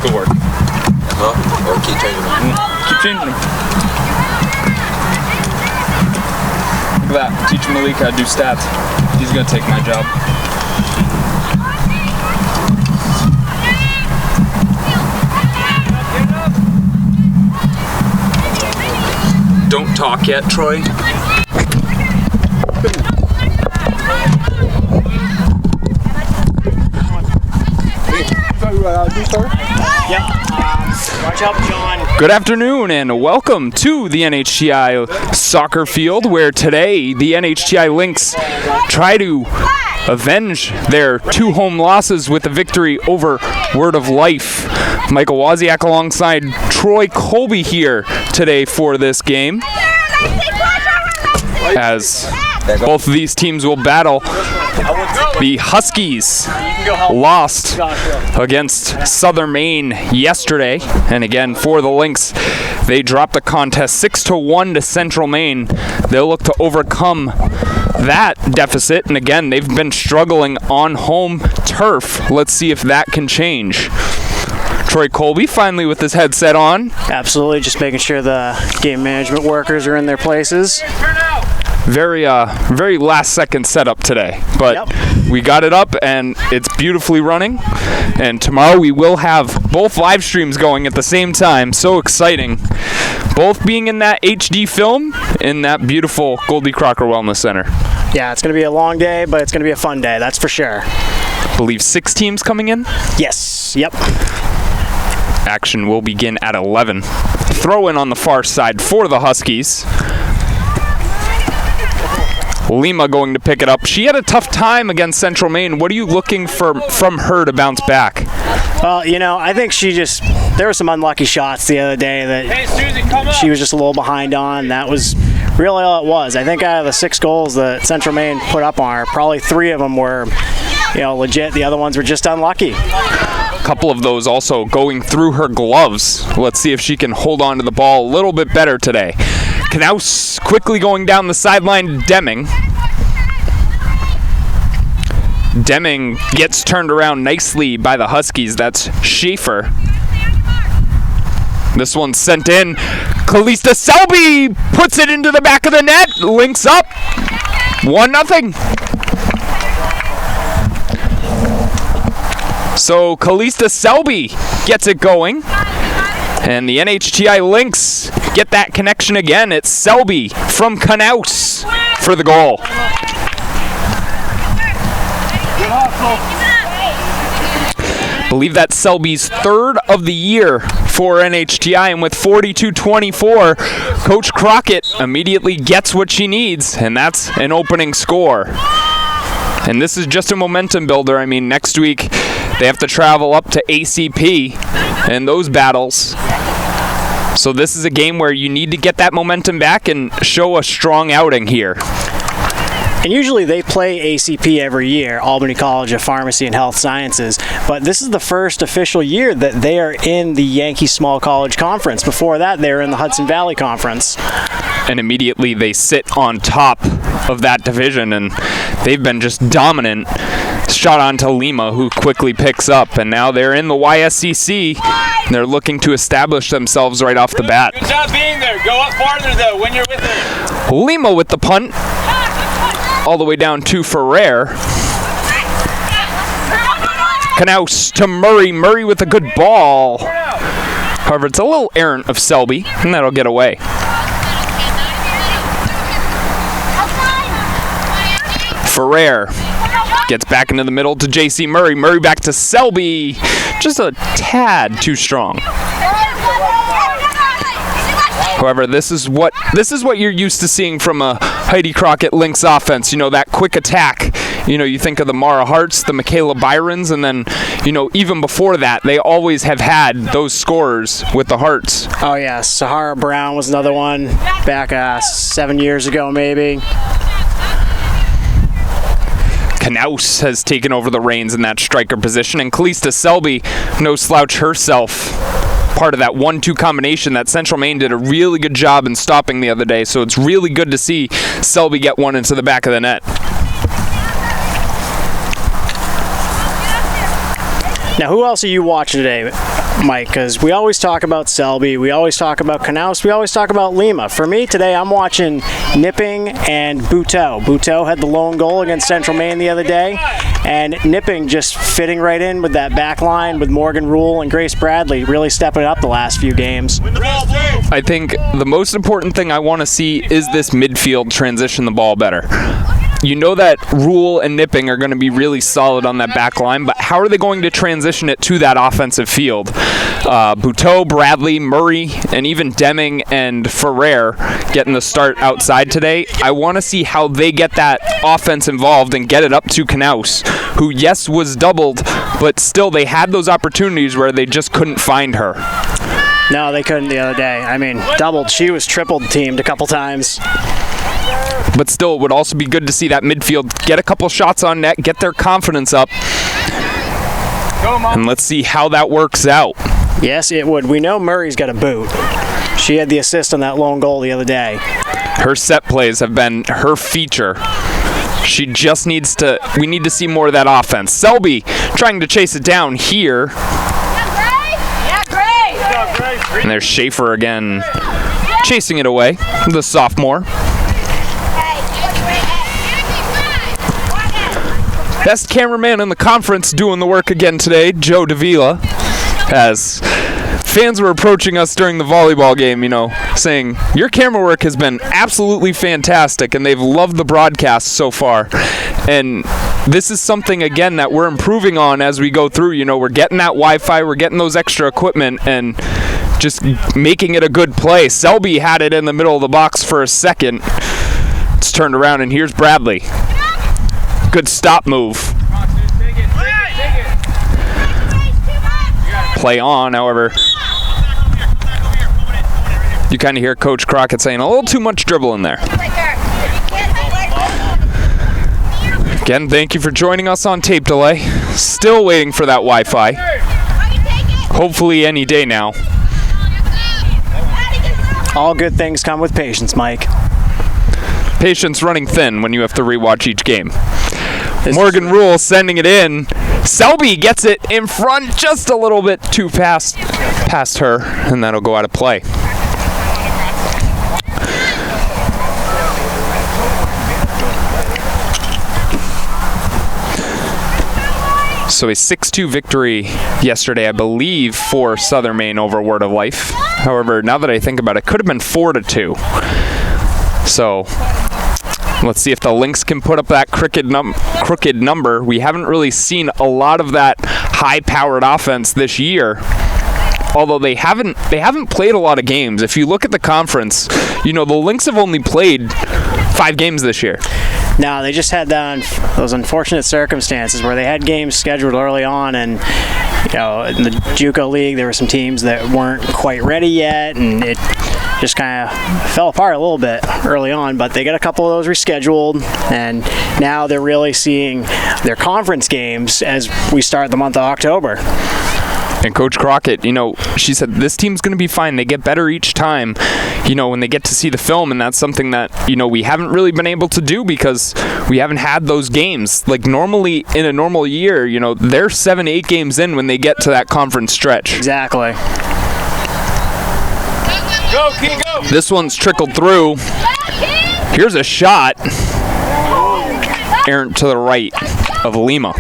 Good work. Or keep changing them. Keep changing them. Look at that. Teach Malik how to do stats. He's going to take my job. Don't talk yet, Troy. Watch out, John. Good afternoon and welcome to the NHTI soccer field, where today the NHTI Lynx try to avenge their 2 home losses with a victory over Word of Life. Michael Wozniak alongside Troy Colby here today for this game, as both of these teams will battle. The Huskies lost against Southern Maine yesterday, and again for the Lynx, they dropped the contest 6-1 to Central Maine. They'll look to overcome that deficit, and again, they've been struggling on home turf. Let's see if that can change. Troy Colby finally with his headset on. Absolutely, just making sure the game management workers are in their places. Very last second setup today, but we got it up and it's beautifully running. And tomorrow we will have both live streams going at the same time. So exciting. Both being in that HD film in that beautiful Goldie Crocker Wellness Center. Yeah, it's going to be a long day, but it's going to be a fun day, that's for sure. I believe 6 teams coming in? Yes, yep. Action will begin at 11. Throw in on the far side for the Huskies. Lima going to pick it up. She had a tough time against Central Maine. What are you looking for from her to bounce back? Well, you know, I think there were some unlucky shots the other day that she was just a little behind on. That was really all it was. I think out of the 6 goals that Central Maine put up on her, probably 3 of them were, legit. The other ones were just unlucky. A couple of those also going through her gloves. Let's see if she can hold on to the ball a little bit better today. Knaus quickly going down the sideline. Deming gets turned around nicely by the Huskies. That's Schaefer. This one's sent in. Kalista Selby puts it into the back of the net. Links up. 1-0. So Kalista Selby gets it going. And the NHTI Lynx get that connection again. It's Selby from Knaus for the goal. I believe that's Selby's 3rd of the year for NHTI, and with 42-24, Coach Crockett immediately gets what she needs, and that's an opening score. And this is just a momentum builder. I mean, next week they have to travel up to ACP and those battles. So this is a game where you need to get that momentum back and show a strong outing here. And usually they play ACP every year, Albany College of Pharmacy and Health Sciences, but this is the first official year that they are in the Yankee Small College Conference. Before that, they were in the Hudson Valley Conference. And immediately they sit on top of that division, and they've been just dominant. Shot on to Lima, who quickly picks up, and now they're in the YSCC. They're looking to establish themselves right off the bat. Good job being there. Go up farther, though, when you're with her. Lima with the punt. All the way down to Ferrer. Knaus to Murray. Murray with a good ball. However, it's a little errant of Selby, and that'll get away. Ferrer gets back into the middle to J.C. Murray. Murray back to Selby. Just a tad too strong. However, this is what you're used to seeing from a Heidi Crockett Lynx offense. You know, that quick attack. You know, you think of the Mara Harts, the Michaela Byrons, and then, even before that, they always have had those scorers with the Harts. Oh, yeah. Sahara Brown was another one back 7 years ago, maybe. Knaus has taken over the reins in that striker position, and Kalista Selby, no slouch herself. Part of that 1-2 combination that Central Maine did a really good job in stopping the other day, so it's really good to see Selby get one into the back of the net. Now, who else are you watching today? Mike, because we always talk about Selby, we always talk about Knaus, we always talk about Lima. For me today, I'm watching Nipping and Buteau. Buteau had the lone goal against Central Maine the other day, and Nipping just fitting right in with that back line with Morgan Rule and Grace Bradley, really stepping up the last few games. I think the most important thing I want to see is this midfield transition the ball better. You know that Rule and Nipping are going to be really solid on that back line, but how are they going to transition it to that offensive field? Buteau, Bradley, Murray, and even Deming and Ferrer getting the start outside today. I want to see how they get that offense involved and get it up to Knaus, who, yes, was doubled, but still they had those opportunities where they just couldn't find her. No, they couldn't the other day. I mean, doubled. She was tripled teamed a couple times. But still, it would also be good to see that midfield get a couple shots on net, get their confidence up, and let's see how that works out. Yes, it would. We know Murray's got a boot. She had the assist on that lone goal the other day. Her set plays have been her feature. She just needs to, we need to see more of that offense. Selby trying to chase it down here. And there's Schaefer again, chasing it away, the sophomore. Best cameraman in the conference doing the work again today, Joe Davila, as fans were approaching us during the volleyball game, you know, saying, your camera work has been absolutely fantastic, and they've loved the broadcast so far. And this is something, again, that we're improving on as we go through. You know, we're getting that Wi-Fi, we're getting those extra equipment, and just making it a good play. Selby had it in the middle of the box for a second. It's turned around, and here's Bradley. Good stop move. Play on, however. You kind of hear Coach Crockett saying a little too much dribble in there. Again, thank you for joining us on tape delay. Still waiting for that Wi-Fi. Hopefully any day now. All good things come with patience, Mike. Patience running thin when you have to rewatch each game. Morgan Rule sending it in. Selby gets it in front just a little bit too fast past her, and that'll go out of play. So a 6-2 victory yesterday, I believe, for Southern Maine over Word of Life. However, now that I think about it, could have been 4-2. So let's see if the Lynx can put up that crooked number. We haven't really seen a lot of that high-powered offense this year, although they haven't played a lot of games. If you look at the conference, you know, the Lynx have only played 5 games this year. No, they just had those unfortunate circumstances where they had games scheduled early on, and you know, in the JUCO League there were some teams that weren't quite ready yet, and it just kind of fell apart a little bit early on, but they got a couple of those rescheduled, and now they're really seeing their conference games as we start the month of October. And Coach Crockett, you know, she said this team's going to be fine. They get better each time, you know, when they get to see the film, and that's something that, you know, we haven't really been able to do because we haven't had those games. Like normally in a normal year, you know, they're 7-8 games in when they get to that conference stretch. Exactly. Go, King, go! This one's trickled through. Here's a shot. Errant to the right of Lima.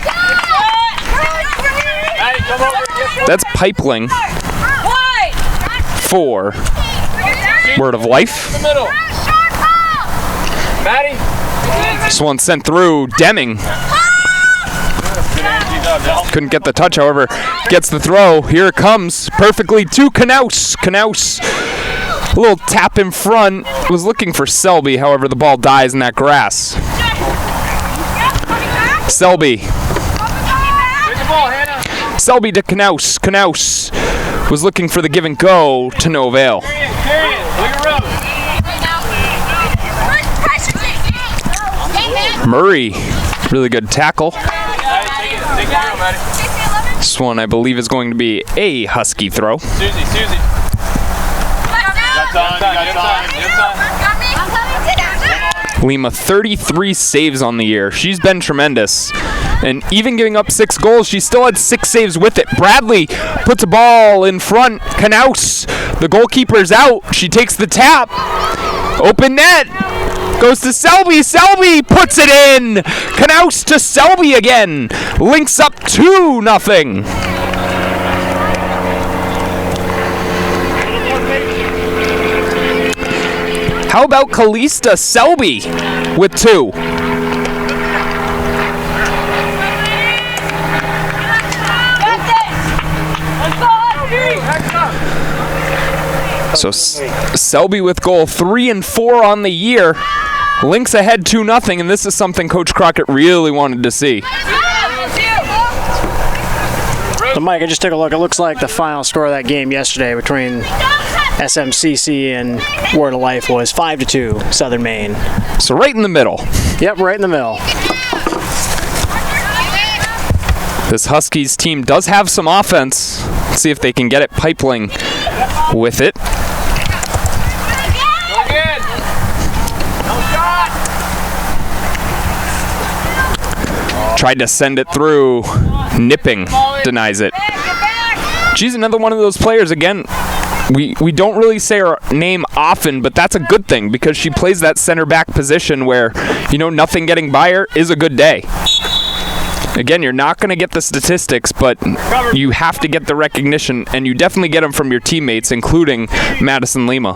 That's pipeling for Word of Life. This one sent through. Deming couldn't get the touch, however, gets the throw. Here it comes perfectly to Knaus. Knaus, a little tap in front, was looking for Selby, however, the ball dies in that grass. Selby. Selby to Knaus. Knaus was looking for the give and go to no avail. Murray, really good tackle. This one, I believe, is going to be a Husky throw. Susie. Lima, 33 saves on the year. She's been tremendous. And even giving up 6 goals, she still had 6 saves with it. Bradley puts a ball in front. Knaus, the goalkeeper's out. She takes the tap. Open net. Goes to Selby. Selby puts it in. Knaus to Selby again. Links up 2-0. How about Kalista Selby with 2? So Selby with goal 3 and 4 on the year. Lynx ahead 2-0, and this is something Coach Crockett really wanted to see. So Mike, I just took a look. It looks like the final score of that game yesterday between SMCC and Word of Life was 5-2, Southern Maine. So right in the middle. Yep, right in the middle. This Huskies team does have some offense. Let's see if they can get it pipeline with it. Tried to send it through. Nipping denies it. She's another one of those players, again, we don't really say her name often, but that's a good thing because she plays that center back position where, nothing getting by her is a good day. Again, you're not going to get the statistics, but you have to get the recognition, and you definitely get them from your teammates, including Madison Lima.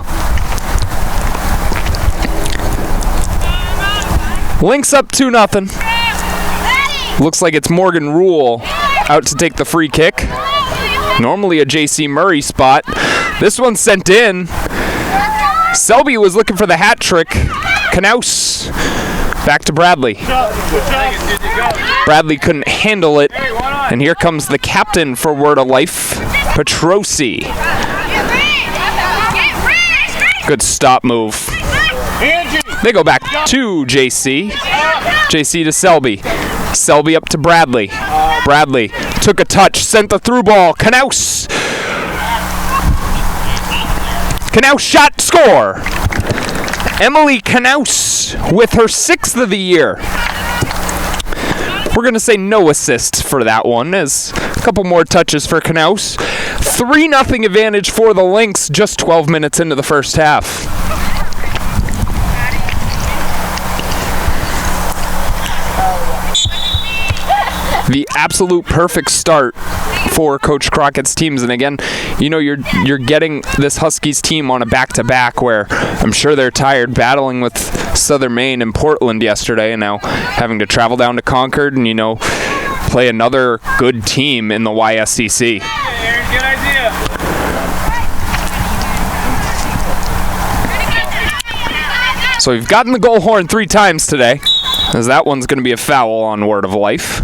Lynx up 2-0. Looks like it's Morgan Rule out to take the free kick. Normally a J.C. Murray spot. This one's sent in. Selby was looking for the hat trick. Knaus back to Bradley. Bradley couldn't handle it. And here comes the captain for Word of Life, Petrosi. Good stop move. They go back to J.C. J.C. to Selby. Selby up to Bradley. Bradley took a touch, sent the through ball. Knaus. Knaus shot, score. Emily Knaus with her 6th of the year. We're going to say no assist for that one, as a couple more touches for Knaus. 3-0 advantage for the Lynx, just 12 minutes into the first half. The absolute perfect start for Coach Crockett's teams, and again, you're getting this Huskies team on a back-to-back where I'm sure they're tired battling with Southern Maine and Portland yesterday, and now having to travel down to Concord and play another good team in the YSCC. Good idea. So we've gotten the goal horn 3 times today, as that one's going to be a foul on Word of Life.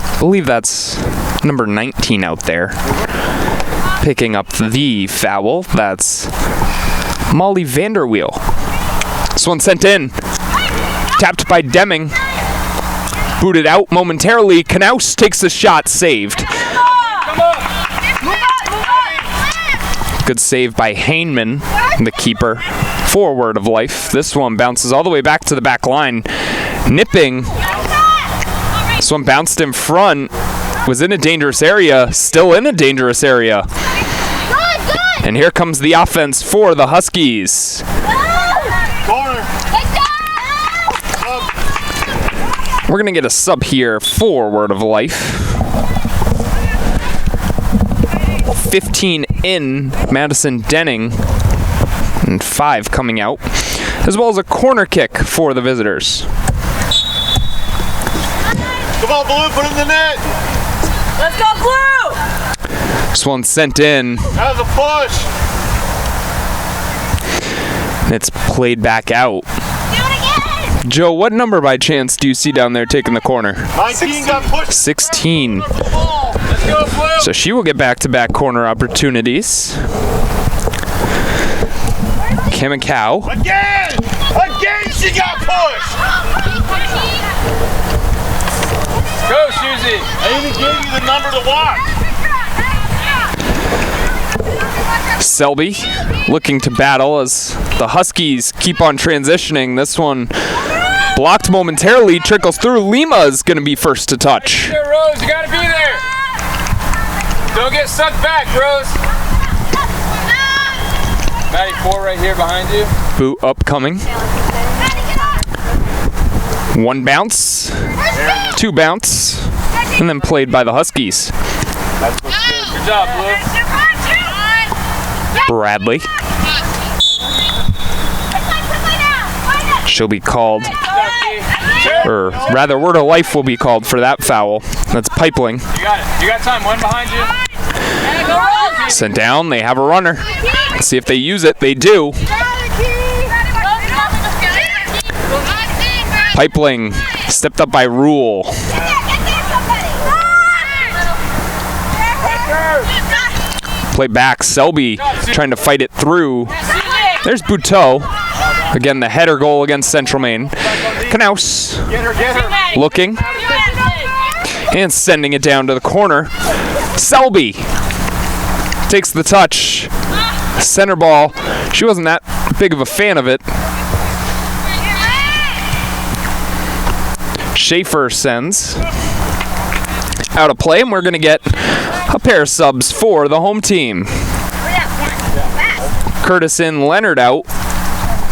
I believe that's number 19 out there. Picking up the foul. That's Molly Vanderweel. This one sent in. Tapped by Deming. Booted out momentarily. Knaus takes the shot. Saved. Good save by Hainman, the keeper, for Word of Life. This one bounces all the way back to the back line. Nipping. This one bounced in front, was in a dangerous area, still in a dangerous area. And here comes the offense for the Huskies. We're going to get a sub here for Word of Life. 15 in, Madison Denning, and 5 coming out, as well as a corner kick for the visitors. Come on, Blue, put it in the net. Let's go, Blue! This one sent in. That was a push. It's played back out. Do it again! Joe, what number by chance do you see down there taking the corner? 19 got pushed. 16. Let's go, Blue. So she will get back-to-back corner opportunities. Kamikaw. Again she got pushed. Go, Susie. I even gave you the number to watch. Selby looking to battle as the Huskies keep on transitioning. This one Blocked momentarily, trickles through. Lima is going to be first to touch. There, Rose, you gotta be there. Don't get sucked back, Rose. Maddie, 4 right here behind you. Boot upcoming. 1 bounce, 2 bounce, and then played by the Huskies. Good job, Blue. Bradley. She'll be called, or rather, Word of Life will be called for that foul. That's Pipeling. You got it. You got time. 1 behind you. Sent down. They have a runner. Let's see if they use it. They do. Pipeling stepped up by Rule. Play back. Selby trying to fight it through. There's Buteau. Again, the header goal against Central Maine. Knaus looking and sending it down to the corner. Selby takes the touch. Center ball. She wasn't that big of a fan of it. Schaefer sends out of play, and we're going to get a pair of subs for the home team. Curtis in, Leonard out.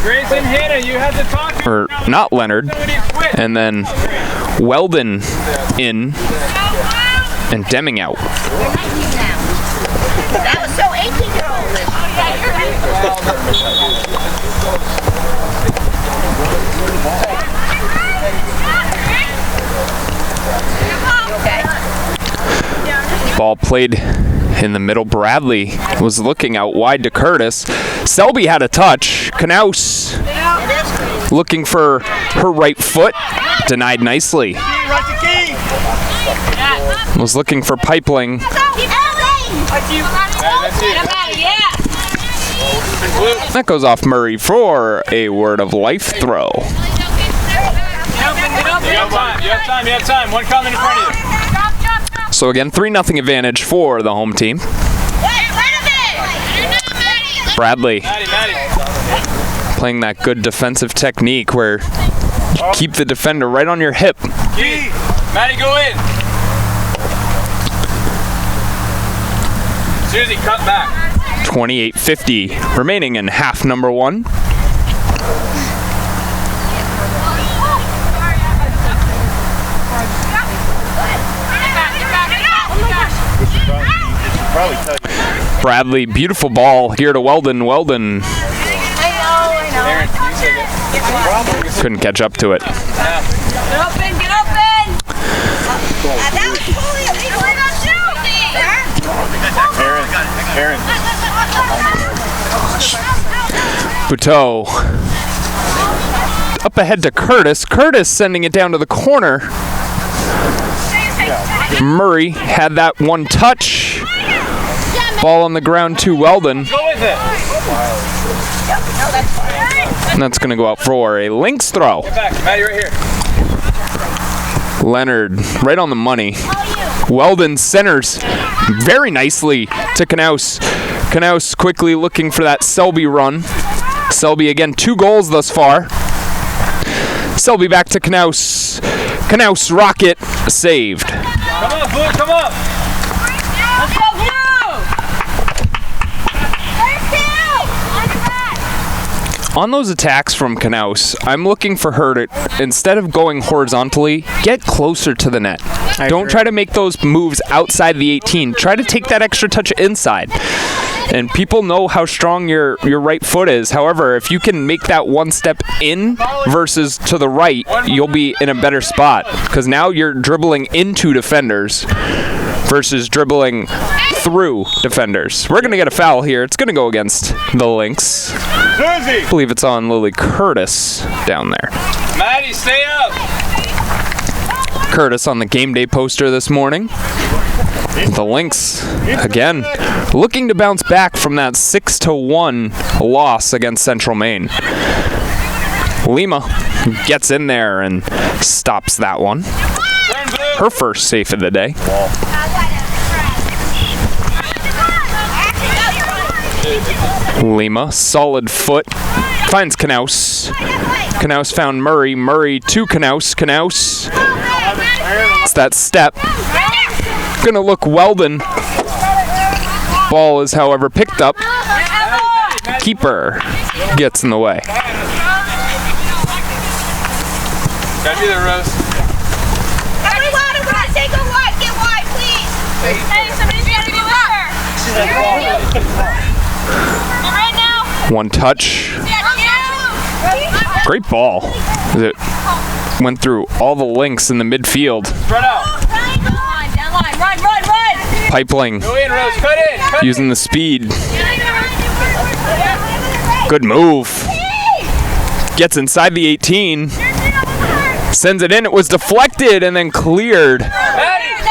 Grace and Hannah, you have to talk to Or not Leonard. And then Weldon in and Deming out. That was so 18-year-old. Ball played in the middle. Bradley was looking out wide to Curtis. Selby had a touch. Knaus looking for her right foot. Denied nicely. Was looking for Pipeling. That goes off Murray for a Word of Life throw. You have time. 1 coming in front of you. So again, 3-0 advantage for the home team. Bradley playing that good defensive technique where you keep the defender right on your hip. Maddie, go in. Susie, cut back. 28:50 remaining in half number 1. Bradley, beautiful ball here to Weldon. Weldon couldn't catch up to it. Get open! That was fully illegal. Buteau up ahead to Curtis. Curtis sending it down to the corner. Murray had that one touch. Ball on the ground to Weldon. Go with it. And that's going to go out for a Lynx throw. Get back. Maddie, right here. Leonard right on the money. Weldon centers very nicely to Knaus. Knaus quickly looking for that Selby run. Selby again, 2 goals thus far. Selby back to Knaus. Knaus rocket saved. Come on, Blue, come up. Let's go, Blue! On those attacks from Knaus, I'm looking for her to, instead of going horizontally, get closer to the net. Don't try to make those moves outside the 18. Try to take that extra touch inside. And people know how strong your right foot is. However, if you can make that one step in versus to the right, you'll be in a better spot. Because now you're dribbling into defenders versus dribbling through defenders. We're going to get a foul here. It's going to go against the Lynx. I believe it's on Lily Curtis down there. Maddie, stay up. Curtis on the game day poster this morning. The Lynx, again, looking to bounce back from that 6-1 loss against Central Maine. Lima gets in there and stops that one. Her first save of the day. Lima, solid foot Finds Knaus. Knaus found Murray. Murray to Knaus. Knaus. It's that step. Gonna look Weldon. Ball is, however, picked up. Keeper gets in the way. Gotta be there, Rose. Everyone, we're gonna take a wide. Get wide, please. Hey, somebody's gotta be there. Right now. One touch. Great ball. It went through all the links in the midfield. Spread out. Down line. Run. Pipeline Go in, Rose. Cut in. Cut in. using the speed. Good move. Gets inside the 18. Sends it in. It was deflected and then cleared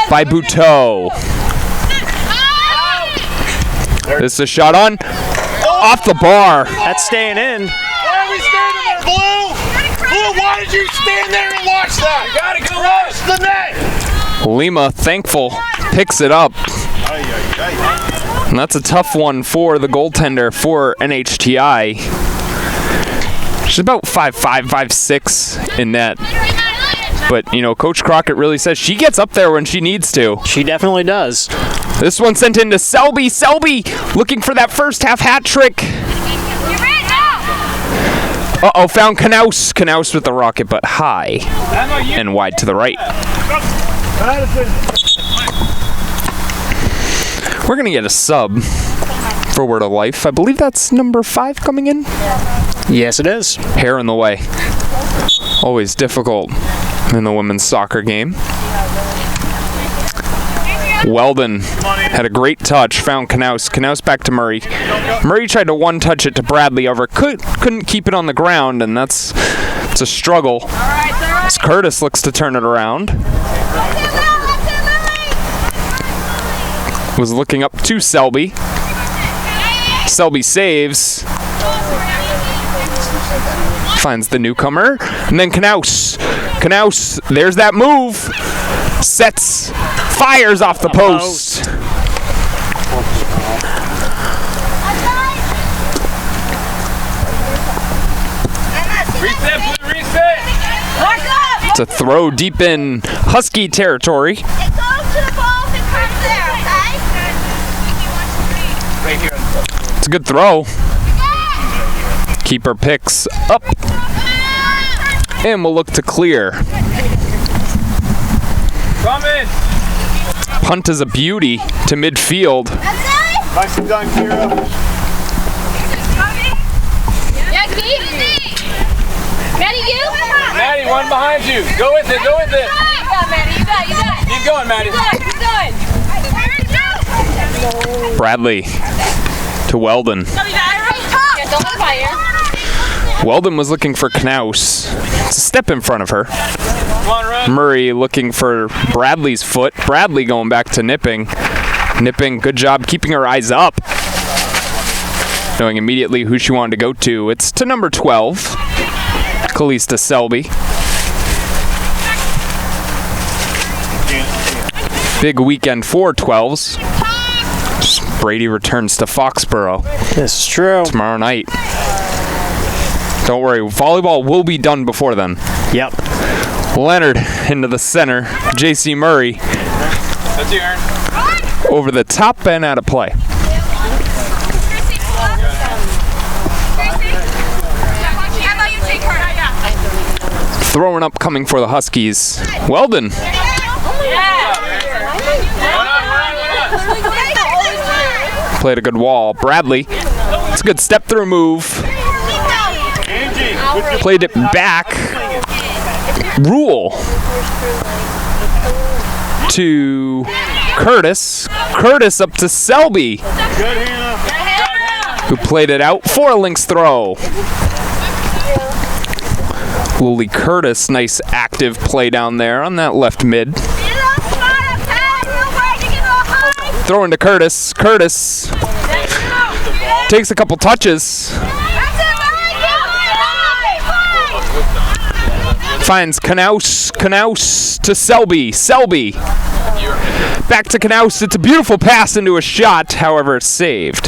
by Buteau. This is a shot on. Off the bar. That's staying in. Why are we standing there, Blue? Blue, why did you stand there and watch that? You gotta go, Rose. The net. Lima, thankful, picks it up. And that's a tough one for the goaltender for NHTI. She's about 5'5", 5'6" in net. But, you know, Coach Crockett really says she gets up there when she needs to. She definitely does. This one sent into Selby. Selby looking for that first half hat trick. Uh-oh, found Knaus. Knaus with the rocket, but high and wide to the right. We're going to get a sub for Word of Life. I believe that's number 5 coming in. Yes, it is. Hair in the way. Always difficult in the women's soccer game. Weldon had a great touch, found Knaus. Knaus back to Murray. Murray tried to one-touch it to Bradley over. Couldn't keep it on the ground, and it's a struggle. As Curtis looks to turn it around. Was looking up to Selby. Selby saves. Finds the newcomer. And then Knaus. Knaus, there's that move. Sets, fires off the post. Reset, Blue, reset. It's a throw deep in Husky territory. It goes to the ball and comes there, okay? Right here. It's a good throw. Keeper picks up. And we'll look to clear. Come in. Punt is a beauty to midfield. Nicely done, Kira. Yeah, Keith. Maddie, you? Maddie, one behind you. Go with it, go with it. You got Maddie. You got it. Keep going, Maddie. Keep going. Bradley to Weldon. Yeah, don't fire. Weldon was looking for Knaus. It's a step in front of her. Come on, Rose. Murray looking for Bradley's foot. Bradley going back to Nipping. Nipping, good job keeping her eyes up. Knowing immediately who she wanted to go to. It's to number 12, Calista Selby. Big weekend for 12s. Brady returns to Foxborough This is true. tomorrow night. Don't worry, volleyball will be done before then. Yep. Leonard into the center. J.C. Murray That's your turn. over the top and out of play. How about you take her? Throwing up coming for the Huskies. Weldon played a good wall. Bradley, it's a good step through move. Played it back. Rule to Curtis. Curtis up to Selby, who played it out for a Lynx throw. Lily Curtis, nice active play down there on that left mid. Throwing to Curtis. Curtis takes a couple touches. Finds Knaus. Knaus to Selby. Selby back to Knaus. It's a beautiful pass into a shot. However, it's saved.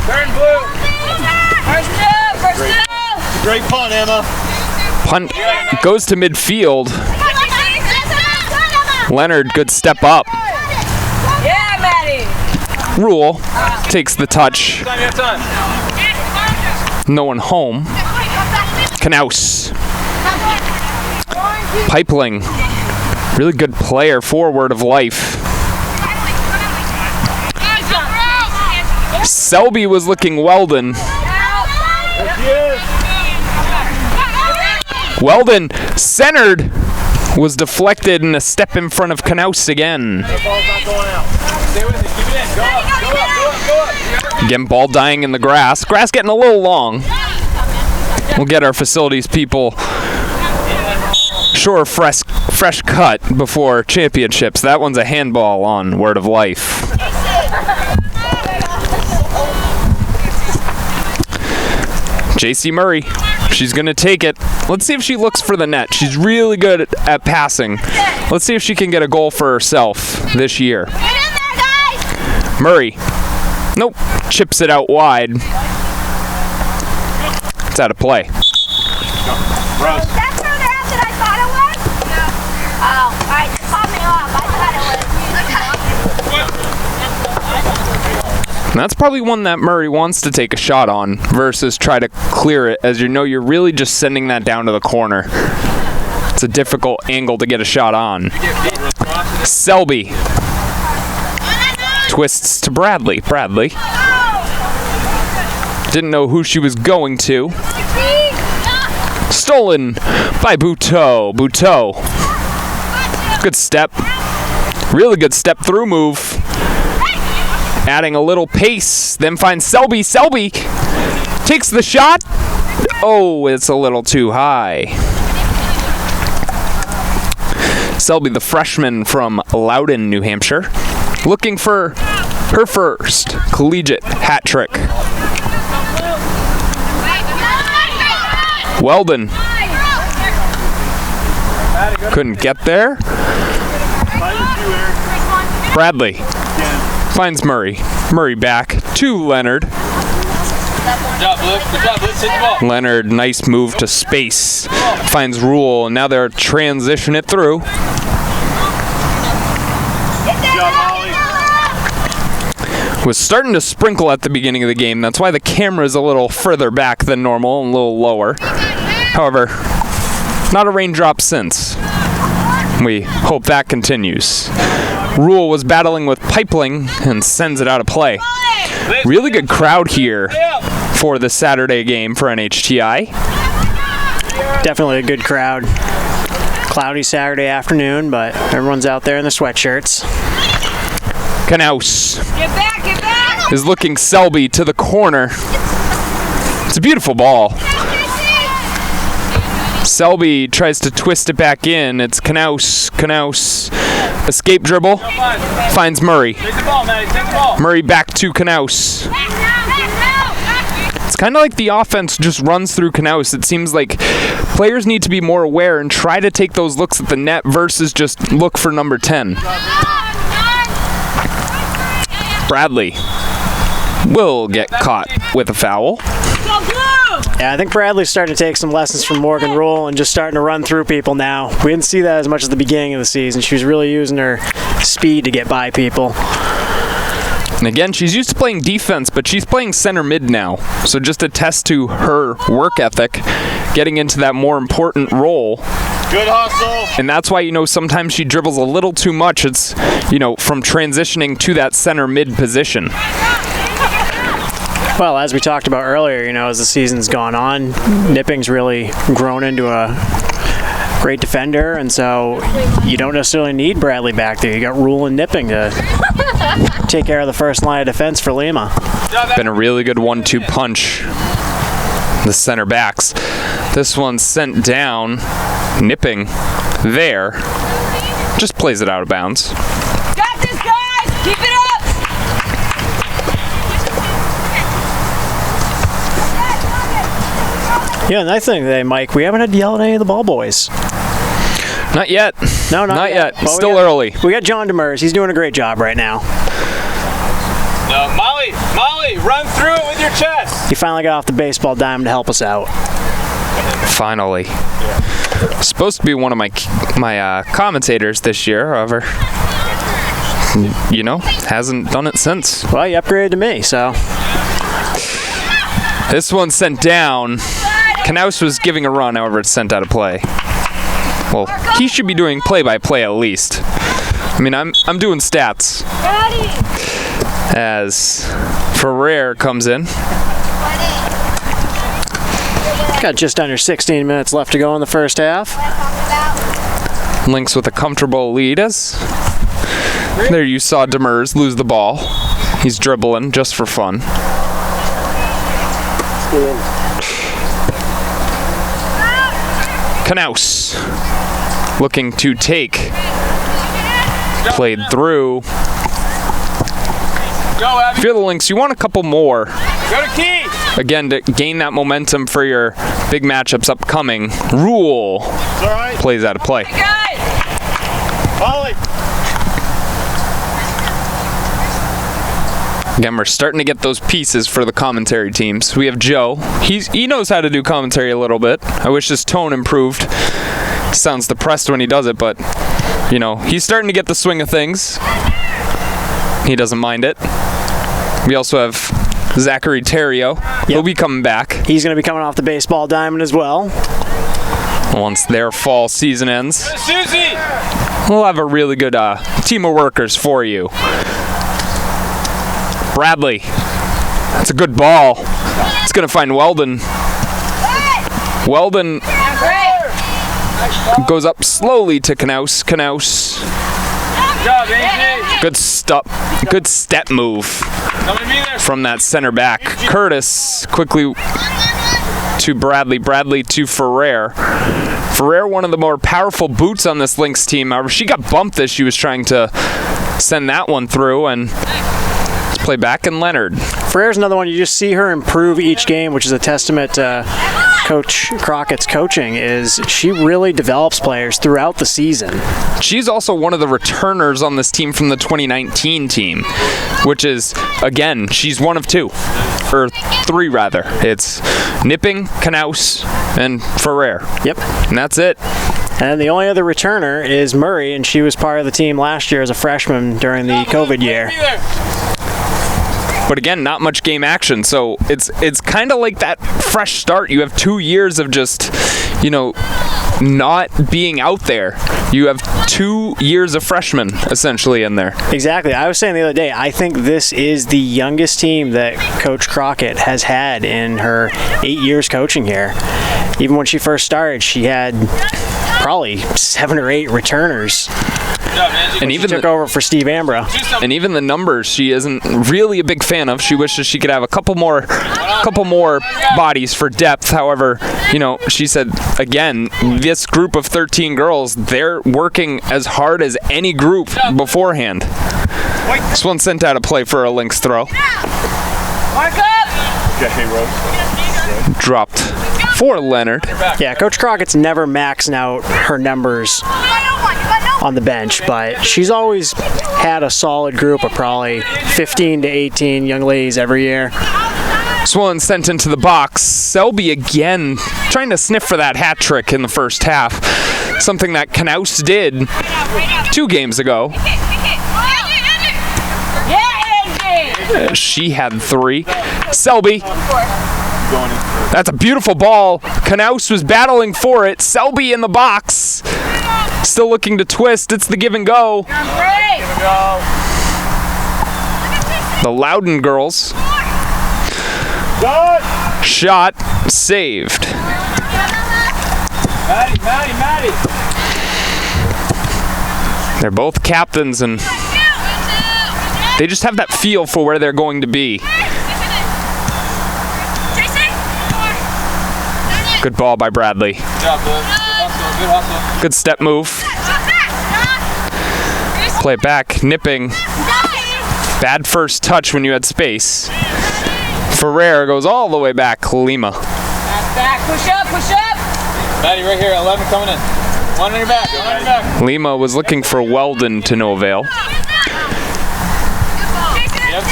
Turn, Blue. Great punt, Emma. Punt goes to midfield. Leonard, good step up. Yeah, Maddie. Rule takes the touch. Time, you have time. No one home. Knaus. Pipeling. Really good player, forward of life. Selby was looking Weldon. Weldon centered, was deflected and a step in front of Knaus again. Again, ball dying in the grass. Grass getting a little long. We'll get our facilities people sure fresh cut before championships. That one's a handball on Word of Life. JC Murray, she's going to take it. Let's see if she looks for the net. She's really good at passing. Let's see if she can get a goal for herself this year. Get in there, guys. Murray, nope, chips it out wide. It's out of play. Is that further out than I thought it was? No. Oh, all right, just call me off. I thought it was. And that's probably one that Murray wants to take a shot on versus try to clear it, as you know you're really just sending that down to the corner. It's a difficult angle to get a shot on. Selby twists to Bradley. Bradley didn't know who she was going to. Stolen by Buteau. Buteau. Good step. Really good step through move. Adding a little pace, then finds Selby. Selby takes the shot. Oh, it's a little too high. Selby, the freshman from Loudon, New Hampshire, looking for her first collegiate hat trick. Weldon couldn't get there. Bradley finds Murray. Murray back to Leonard. Good job, Luke. Good job, Luke. Hit the ball. Leonard, nice move to space. Finds Rule, and now they're transition it through. Was starting to sprinkle at the beginning of the game. That's why the camera's a little further back than normal and a little lower. However, not a raindrop since. We hope that continues. Rule was battling with Pipeling and sends it out of play. Really good crowd here for the Saturday game for NHTI. Definitely a good crowd. Cloudy Saturday afternoon, but everyone's out there in their sweatshirts. Knaus Get back, get back. is looking Selby to the corner. It's a beautiful ball. Selby tries to twist it back in. It's Knaus. Knaus. Escape dribble. Finds Murray. Take the ball, Maddie. Take the ball. Murray back to Knaus. It's kind of like the offense just runs through Knaus. It seems like players need to be more aware and try to take those looks at the net versus just look for number 10. Bradley will get caught with a foul. Yeah, I think Bradley's starting to take some lessons from Morgan Rule and just starting to run through people now. We didn't see that as much at the beginning of the season. She was really using her speed to get by people. And again, she's used to playing defense, but she's playing center mid now. So just a test to her work ethic, getting into that more important role. Good hustle. And that's why, sometimes she dribbles a little too much. It's, from transitioning to that center mid position. Well, as we talked about earlier, as the season's gone on, Nipping's really grown into a great defender, and so you don't necessarily need Bradley back there. You got Rule and Nipping to take care of the first line of defense for Lima. Been a really good 1-2 punch. The center backs. This one's sent down. Nipping there. Just plays it out of bounds. Got this, guys. Keep it up. Yeah, nice thing today, Mike. We haven't had to yell at any of the ball boys. Not yet. No, not yet. Well, Still early. We got John Demers. He's doing a great job right now. No, Molly. Molly, run through it with your chest. He finally got off the baseball diamond to help us out. Finally. Supposed to be one of my commentators this year, however, hasn't done it since. Well, you upgraded to me, so. This one's sent down. Knaus was giving a run, however, it's sent out of play. Well, he should be doing play-by-play at least. I mean, I'm doing stats. As Ferrer comes in. Got just under 16 minutes left to go in the first half. Lynx with a comfortable lead as there you saw Demers lose the ball. He's dribbling just for fun. Knaus looking to take. Played through. If you're the Lynx, you want a couple more. Go to Key. Again, to gain that momentum for your big matchups upcoming. Rule plays out of play. Molly. Again, we're starting to get those pieces for the commentary teams. We have Joe. He knows how to do commentary a little bit. I wish his tone improved. He sounds depressed when he does it, but, he's starting to get the swing of things. He doesn't mind it. We also have Zachary Terrio. Yep. He'll be coming back. He's going to be coming off the baseball diamond as well. Once their fall season ends. Susie! We'll have a really good team of workers for you. Bradley. That's a good ball. It's going to find Weldon. Weldon goes up slowly to Knaus. Knaus. Good step move from that center back. Curtis quickly to Bradley. Bradley to Ferrer. Ferrer, one of the more powerful boots on this Lynx team. However, she got bumped as she was trying to send that one through, and let's play back in Leonard. Ferrer's another one. You just see her improve each game, which is a testament to Coach Crockett's coaching. Is she really develops players throughout the season. She's also one of the returners on this team from the 2019 team, which is, again, she's one of two. Or three, rather. It's Nipping, Knaus, and Ferrer. Yep. And that's it. And the only other returner is Murray, and she was part of the team last year as a freshman during the COVID year. But again, not much game action, so it's kind of like that fresh start. You have 2 years of just, not being out there. You have 2 years of freshmen essentially in there. Exactly. I was saying the other day, I think this is the youngest team that Coach Crockett has had in her 8 years coaching here. Even when she first started, she had probably 7 or 8 returners. And even took over for Steve Ambra. And even the numbers she isn't really a big fan of. She wishes she could have a couple more bodies for depth. However, she said, again, this group of 13 girls, they're working as hard as any group beforehand. This one sent out a play for a Lynx throw. Mark up! Dropped for Leonard. Yeah, Coach Crockett's never maxing out her numbers on the bench, but she's always had a solid group of probably 15 to 18 young ladies every year. This one sent into the box. Selby again trying to sniff for that hat trick in the first half. Something that Knaus did 2 games ago. She had 3. Selby. That's a beautiful ball. Knaus was battling for it. Selby in the box. Still looking to twist. It's the give and go. The Loudon girls. Shot saved. Maddie. They're both captains, and they just have that feel for where they're going to be. Good ball by Bradley. Good hustle. Good step move. Play it back. Nipping. Bad first touch when you had space. Ferrer goes all the way back. Lima. Back, push up. Maddie, right here, 11 coming in. One on your back. Lima was looking for Weldon to no avail. You have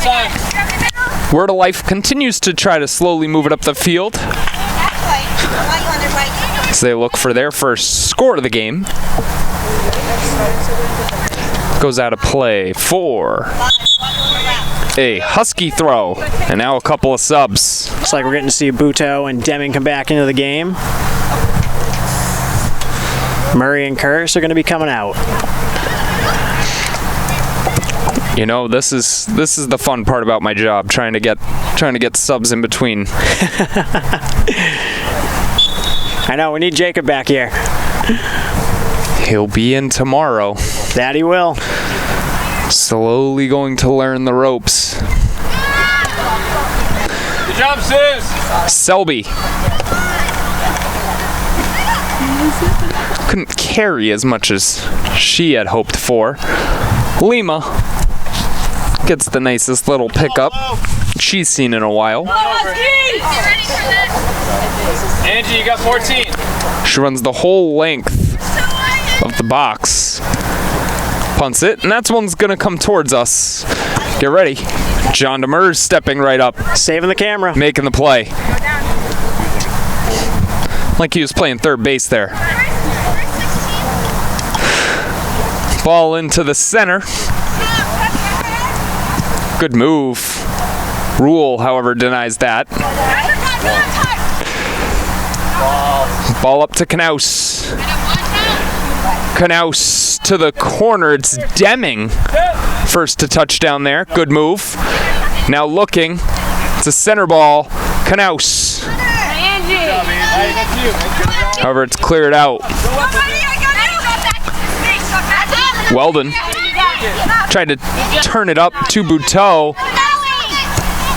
time. Word of Life continues to try to slowly move it up the field as they look for their first score of the game. Goes out of play for a Husky throw, and now a couple of subs. Looks like we're getting to see Buteau and Deming come back into the game. Murray and Curse are going to be coming out. You know, this is the fun part about my job, trying to get subs in between. I know, we need Jacob back here. He'll be in tomorrow. That he will. Slowly going to learn the ropes. Good job, Sis. Selby couldn't carry as much as she had hoped for. Lima gets the nicest little pickup she's seen in a while. Angie, you got 14. She runs the whole length of the box. Punts it, and that's one's gonna come towards us. Get ready. John Demers stepping right up. Saving the camera. Making the play. Like he was playing third base there. Ball into the center. Good move. Rule, however, denies that. Ball up to Knaus. Knaus to the corner. It's Deming. First to touchdown there. Good move. Now looking. It's a center ball. Knaus. However, it's cleared out. Weldon tried to turn it up to Buteau.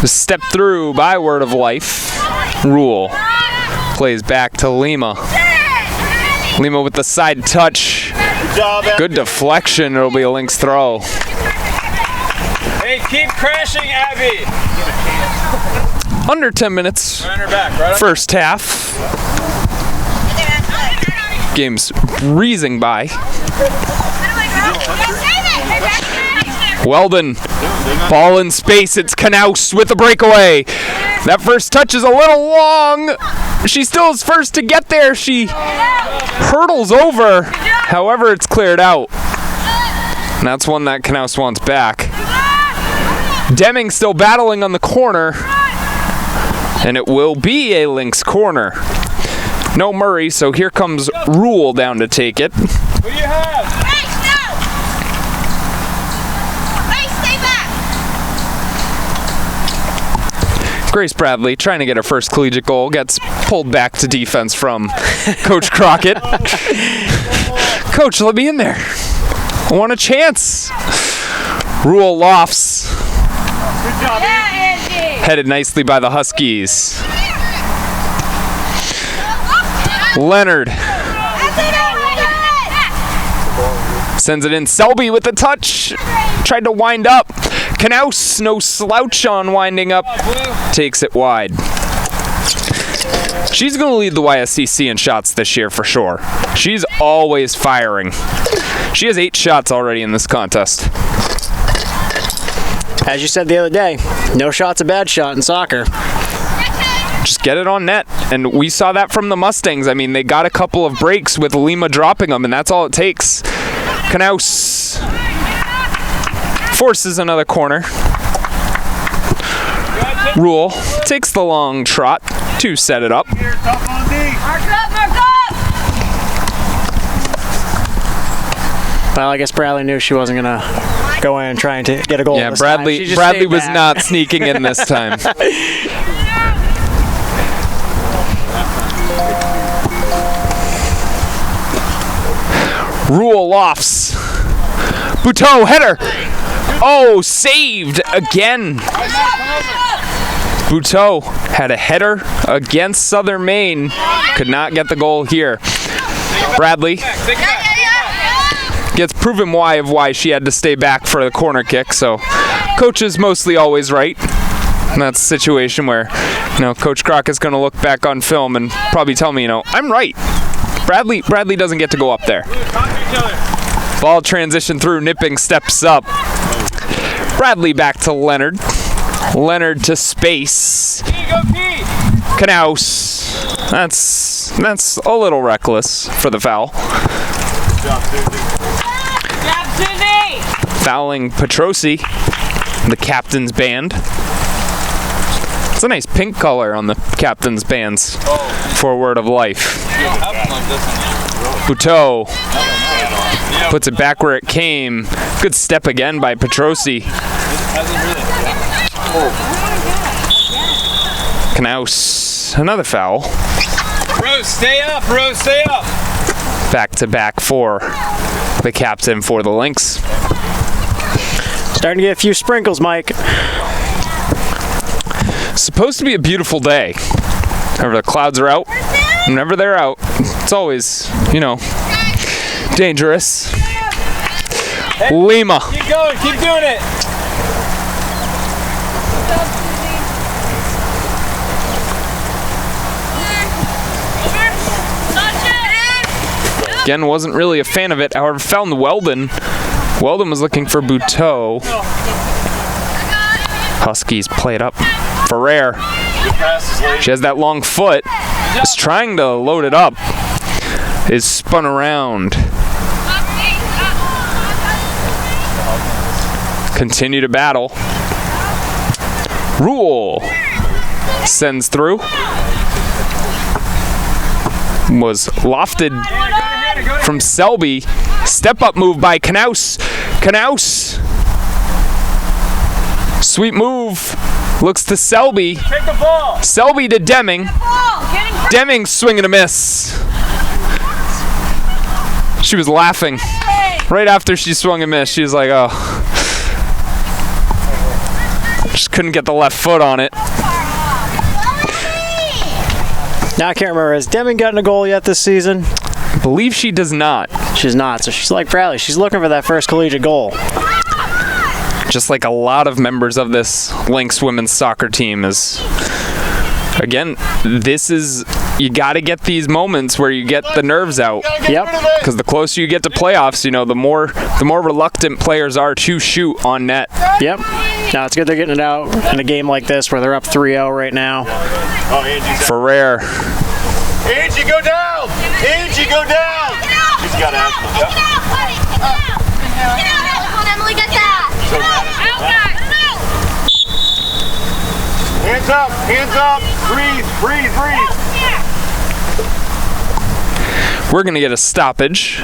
Step through by Word of Life. Rule plays back to Lima. Lima with the side touch. Good deflection. It'll be a Lynx throw. Hey, keep crashing, Abby. Under 10 minutes. Run her back, right? First half. Game's breezing by. Weldon, ball in space. It's Knaus with the breakaway. That first touch is a little long. She still is first to get there. She hurdles over. However, it's cleared out. And that's one that Knaus wants back. Deming still battling on the corner. And it will be a Lynx corner. No Murray, so here comes Rule down to take it. Who do you have? Grace Bradley, trying to get her first collegiate goal, gets pulled back to defense from Coach Crockett. Coach, let me in there. I want a chance. Rule lofts. Good job, Headed nicely by the Huskies. Leonard sends it in. Selby with the touch. Tried to wind up. Knaus, no slouch on winding up. Takes it wide. She's going to lead the YSCC in shots this year for sure. She's always firing. She has 8 shots already in this contest. As you said the other day, no shot's a bad shot in soccer. Just get it on net. And we saw that from the Mustangs. I mean, they got a couple of breaks with Lima dropping them, and that's all it takes. Knaus forces another corner. Rule takes the long trot to set it up. Mark up! Well, I guess Bradley knew she wasn't going to go in trying to get a goal. Yeah, this Bradley time. She just Bradley stayed was back. not sneaking in this time. Rule lofts. Buteau header. Oh, saved again. Buteau had a header against Southern Maine. Could not get the goal here. Bradley gets proven why she had to stay back for the corner kick. So coach is mostly always right. And that's a situation where, Coach Crockett's going to look back on film and probably tell me, I'm right. Bradley doesn't get to go up there. Ball transition through, Nipping steps up. Bradley back to Leonard. Leonard to space. Knaus. That's a little reckless for the foul. Fouling Petrosi, the captain's band. It's a nice pink color on the captain's bands for Word of Life. Buteau puts it back where it came. Good step again by Petrosi. Knaus, another foul. Rose, stay up, Rose, stay up. Back to back for the captain for the Lynx. Starting to get a few sprinkles, Mike. Supposed to be a beautiful day. Whenever the clouds are out, whenever they're out, it's always, dangerous. Lima. Keep going, keep doing it. Again, wasn't really a fan of it. However, found Weldon. Weldon was looking for Buteau. Huskies play it up. Ferrer. She has that long foot. Is trying to load it up. Is spun around. Continue to battle. Rule sends through. Was lofted from Selby. Step up move by Knaus. Knaus. Sweet move. Looks to Selby. Take the ball. Selby to Deming. Deming swinging a miss. She was laughing. Right after she swung and missed, she was like, oh. Just couldn't get the left foot on it. Now I can't remember, has Deming gotten a goal yet this season? I believe she does not. She's not, so she's like Bradley. She's looking for that first collegiate goal. Just like a lot of members of this Lynx women's soccer team is, again, you got to get these moments where you get the nerves out. Yep. Because the closer you get to playoffs, the more reluctant players are to shoot on net. Yep. Now it's good they're getting it out in a game like this where they're up 3-0 right now. Ferrer. Angie, go down! Angie, go down! She's got asthma. Emily, get that. Hands up, hands up. Breathe, breathe, breathe. We're going to get a stoppage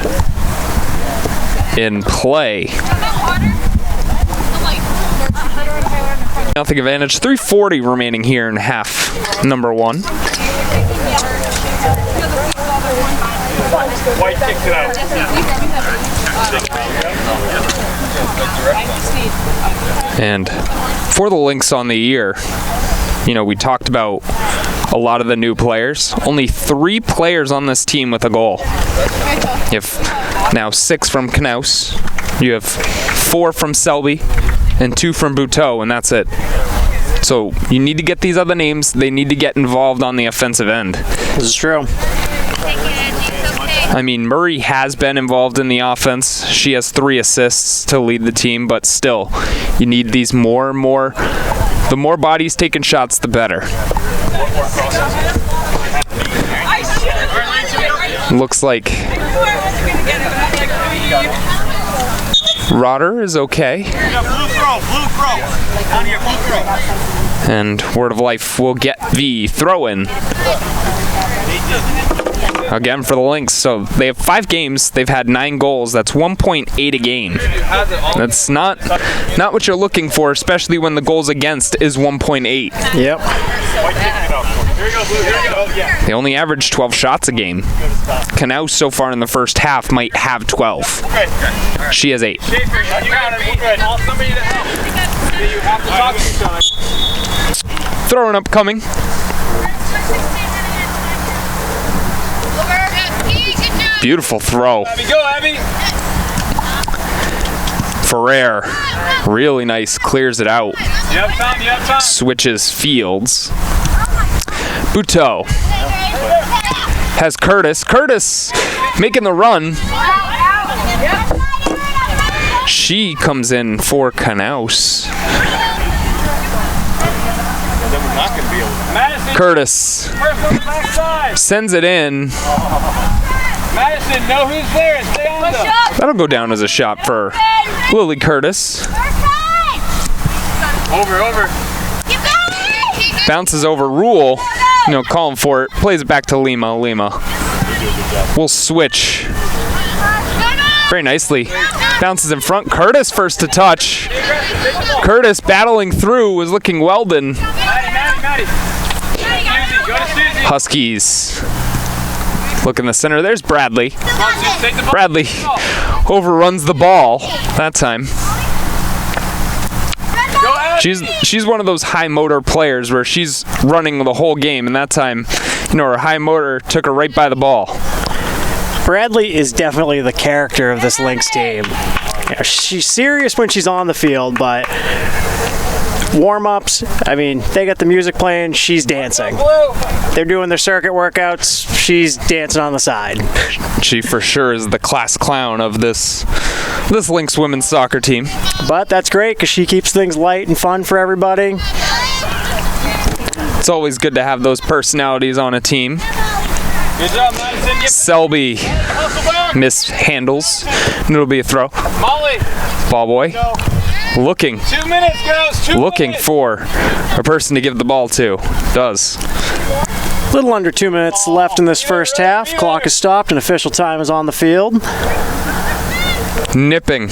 in play. Nothing advantage. 3:40 remaining here in half number one. White kicks it out. And for the Lynx on the year, we talked about a lot of the new players. Only 3 players on this team with a goal. You have now 6 from Knaus. You have 4 from Selby and 2 from Buteau, and that's it. So you need to get these other names. They need to get involved on the offensive end. This is true. I mean, Murray has been involved in the offense. She has 3 assists to lead the team, but still, you need these more and more. The more bodies taking shots, the better. Looks like Rotter is okay. Blue throw. Down here, blue throw. And Word of Life will get the throw-in. Again for the Lynx. So they have 5 games. They've had 9 goals. That's 1.8 a game. That's not what you're looking for, especially when the goals against is 1.8. Yep. They only average 12 shots a game. Knaus so far in the first half might have 12. She has 8. Throwing up coming. Beautiful throw. Abby, go, Abby. Ferrer, really nice, clears it out. You have time. Switches fields. Buteau has Curtis. Curtis making the run. She comes in for Knaus. Curtis sends it in. Madison, know who's there and stay on them. That'll go down as a shot for Lily Curtis. Over. Bounces over Rule. Calling for it. Plays it back to Lima. Will switch. Very nicely. Bounces in front. Curtis first to touch. Curtis battling through was looking Weldon. Maddie. Susie, go to Susie. Huskies. Look in the center. There's Bradley. Come on, Susie, take the ball. Bradley overruns the ball that time. Go ahead. She's one of those high motor players where she's running the whole game, and that time, her high motor took her right by the ball. Bradley is definitely the character of this Lynx team. She's serious when she's on the field, but warm-ups, they got the music playing, she's dancing. They're doing their circuit workouts, she's dancing on the side. She for sure is the class clown of this Lynx women's soccer team. But that's great because she keeps things light and fun for everybody. It's always good to have those personalities on a team. Good job, Madison. Selby mishandles, and it'll be a throw. Molly. Ball boy looking 2 minutes, girls. 2 looking minutes. for a person to give the ball to. Does. Little under 2 minutes left in this first half. Clock is stopped and official time is on the field. Nipping.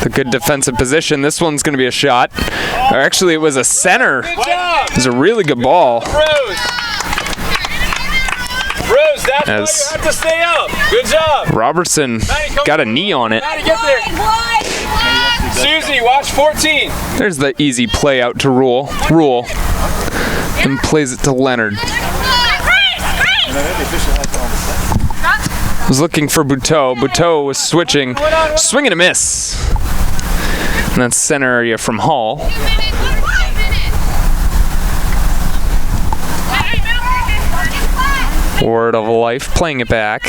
The good defensive position. This one's going to be a shot. Or actually, it was a center. Good job. It was a really good ball. Rose, that's why As you have to stay up. Good job. Robertson got a knee on it. Maddie, get there. Susie, watch 14. There's the easy play out to Rule. And plays it to Leonard. Was looking for Buteau. Buteau was switching. Swing and a miss. And that's center area from Hall. Word of life, playing it back.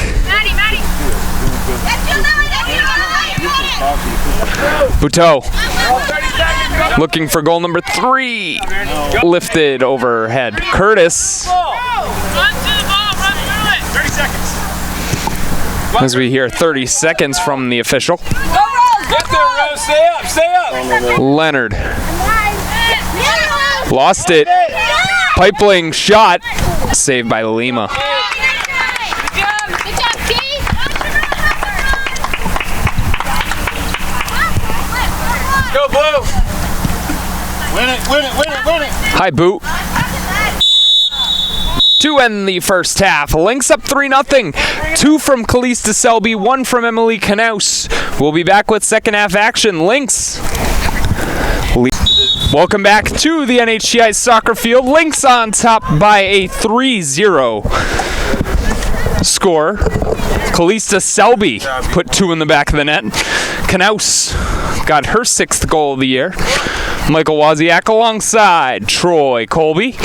Buteau looking for goal number 3. Lifted overhead. Curtis. As we hear 30 seconds from the official. Get there, Rose. Stay up. Leonard. Lost it. Pipeline shot. Saved by Lima. Go, Blue. Win it. High boot. To end the first half. Lynx up 3-0. 2 from Calista Selby, 1 from Emily Knaus. We'll be back with second half action. Lynx. Welcome back to the NHTI soccer field. Lynx on top by a 3-0 score. Calista Selby put 2 in the back of the net. Knaus got her 6th goal of the year. Michael Wozniak alongside Troy Colby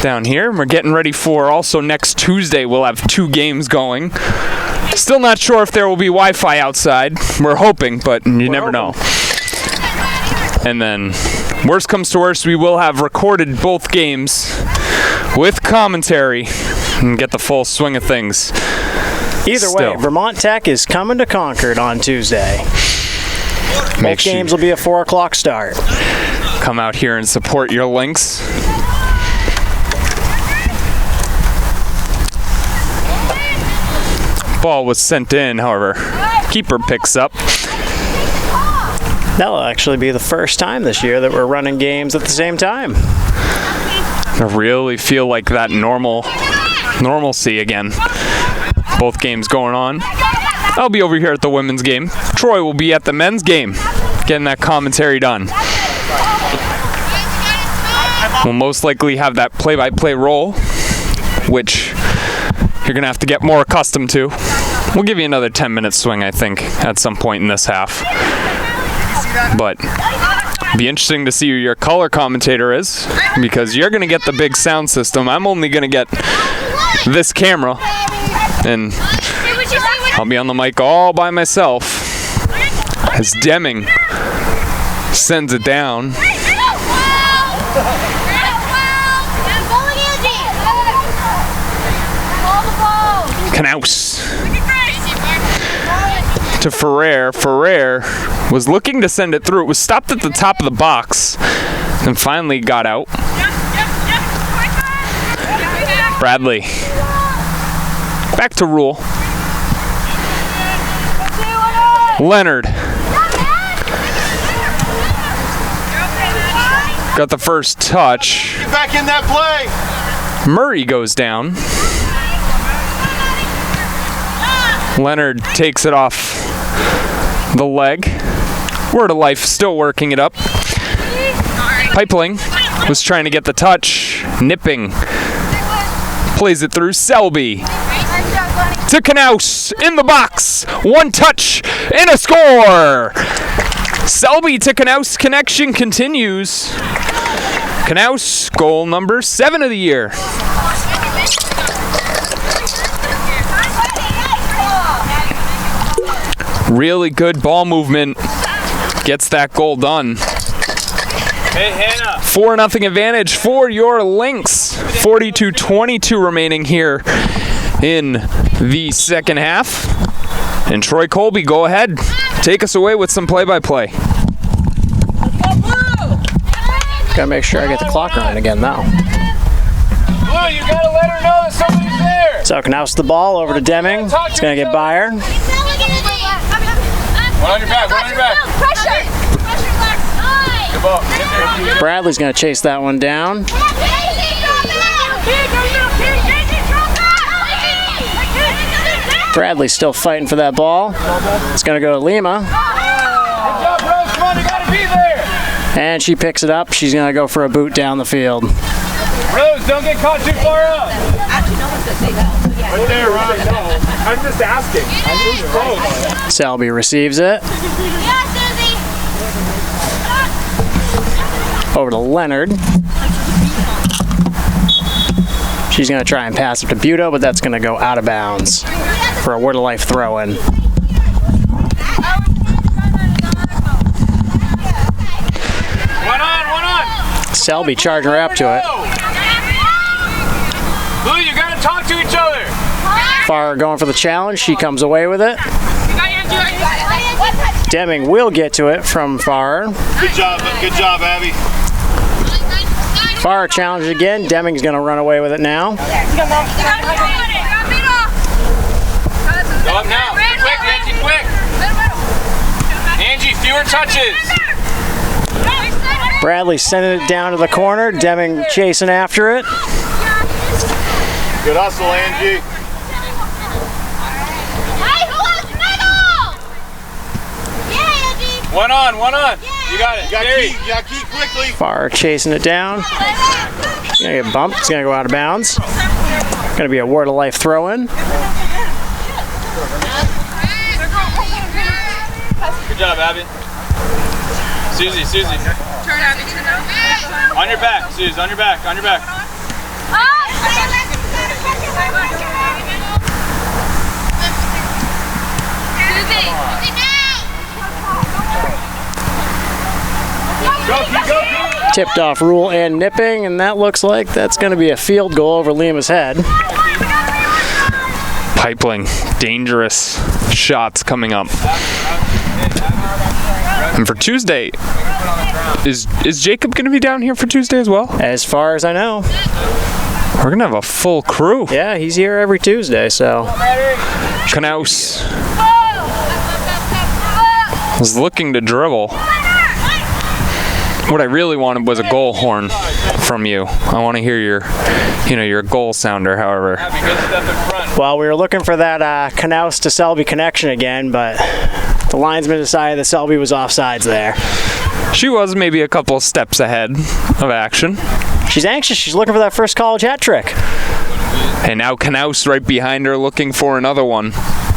down here. We're getting ready for also next Tuesday. We'll have 2 games going. Still not sure if there will be Wi-Fi outside. We're hoping, but you never know. And then, worst comes to worst, we will have recorded both games with commentary and get the full swing of things. Either way, Vermont Tech is coming to Concord on Tuesday. Both games will be a 4 o'clock start. Come out here and support your Lynx. Ball was sent in, however. Keeper picks up. That'll actually be the first time this year that we're running games at the same time. I really feel like that normalcy again. Both games going on. I'll be over here at the women's game. Troy will be at the men's game, getting that commentary done. We'll most likely have that play-by-play role, which you're going to have to get more accustomed to. We'll give you another 10-minute swing, I think, at some point in this half. But be interesting to see who your color commentator is, because you're going to get the big sound system. I'm only going to get this camera, and I'll be on the mic all by myself as Deming sends it down. Knaus to Ferrer. Ferrer was looking to send it through. It was stopped at the top of the box and finally got out. Bradley. Back to Rule. Leonard. Got the first touch. Get back in that play. Murray goes down. Leonard takes it off the leg. Word of Life still working it up. Pipeling was trying to get the touch. Nipping plays it through. Selby to Knaus in the box. One touch and a score. Selby to Knaus connection continues. Knaus, goal number 7 of the year. Really good ball movement. Gets that goal done. Hey, Hannah. 4-0 advantage for your Lynx. 42-22 remaining here in the second half. And Troy Colby, go ahead. Take us away with some play-by-play. Gotta make sure I get the clock running again now. Blue, you gotta let her know that somebody's there. So Knaus the ball over to Deming. It's gonna get Byron. One on your back, one on your back. Pressure. Good ball. Get there. Bradley's gonna chase that one down. Bradley's still fighting for that ball. It's gonna go to Lima. Good job, Rose. Come on, you gotta be there. And she picks it up. She's gonna go for a boot down the field. Rose, don't get caught too far up. Actually, no one's gonna say that. So yeah. Right there, Rose. No, I'm just asking. I'm close. Selby receives it. Yeah, Susie. Over to Leonard. She's going to try and pass it to Buto, but that's going to go out of bounds for a Word of Life throw-in. One on. Selby charging her up to it. Blue, you gotta talk to each other. Farr going for the challenge. She comes away with it. Deming will get to it from Farr. Good job, Abby. Farr challenged again. Deming's going to run away with it now. Go up now. Quick, Angie, quick. Angie, fewer touches. Bradley sending it down to the corner. Deming chasing after it. Good hustle, Angie. One on. You got it. You got key quickly. Farr chasing it down. She's going to get bumped. It's going to go out of bounds. Going to be a Word of Life throw-in. Good job, Abby. Susie. On your back, Susie. On your back. Go. Tipped off Rule and Nipping, and that looks like that's going to be a field goal over Lima's head. Pipeling, dangerous shots coming up. And for Tuesday, is Jacob going to be down here for Tuesday as well? As far as I know. We're going to have a full crew. Yeah, he's here every Tuesday, so. Knaus was looking to dribble. What I really wanted was a goal horn from you. I want to hear your goal sounder, however. Well, we were looking for that Knaus to Selby connection again, but the linesman decided that Selby was offsides there. She was maybe a couple of steps ahead of action. She's anxious. She's looking for that first college hat trick. And now Knaus right behind her looking for another one.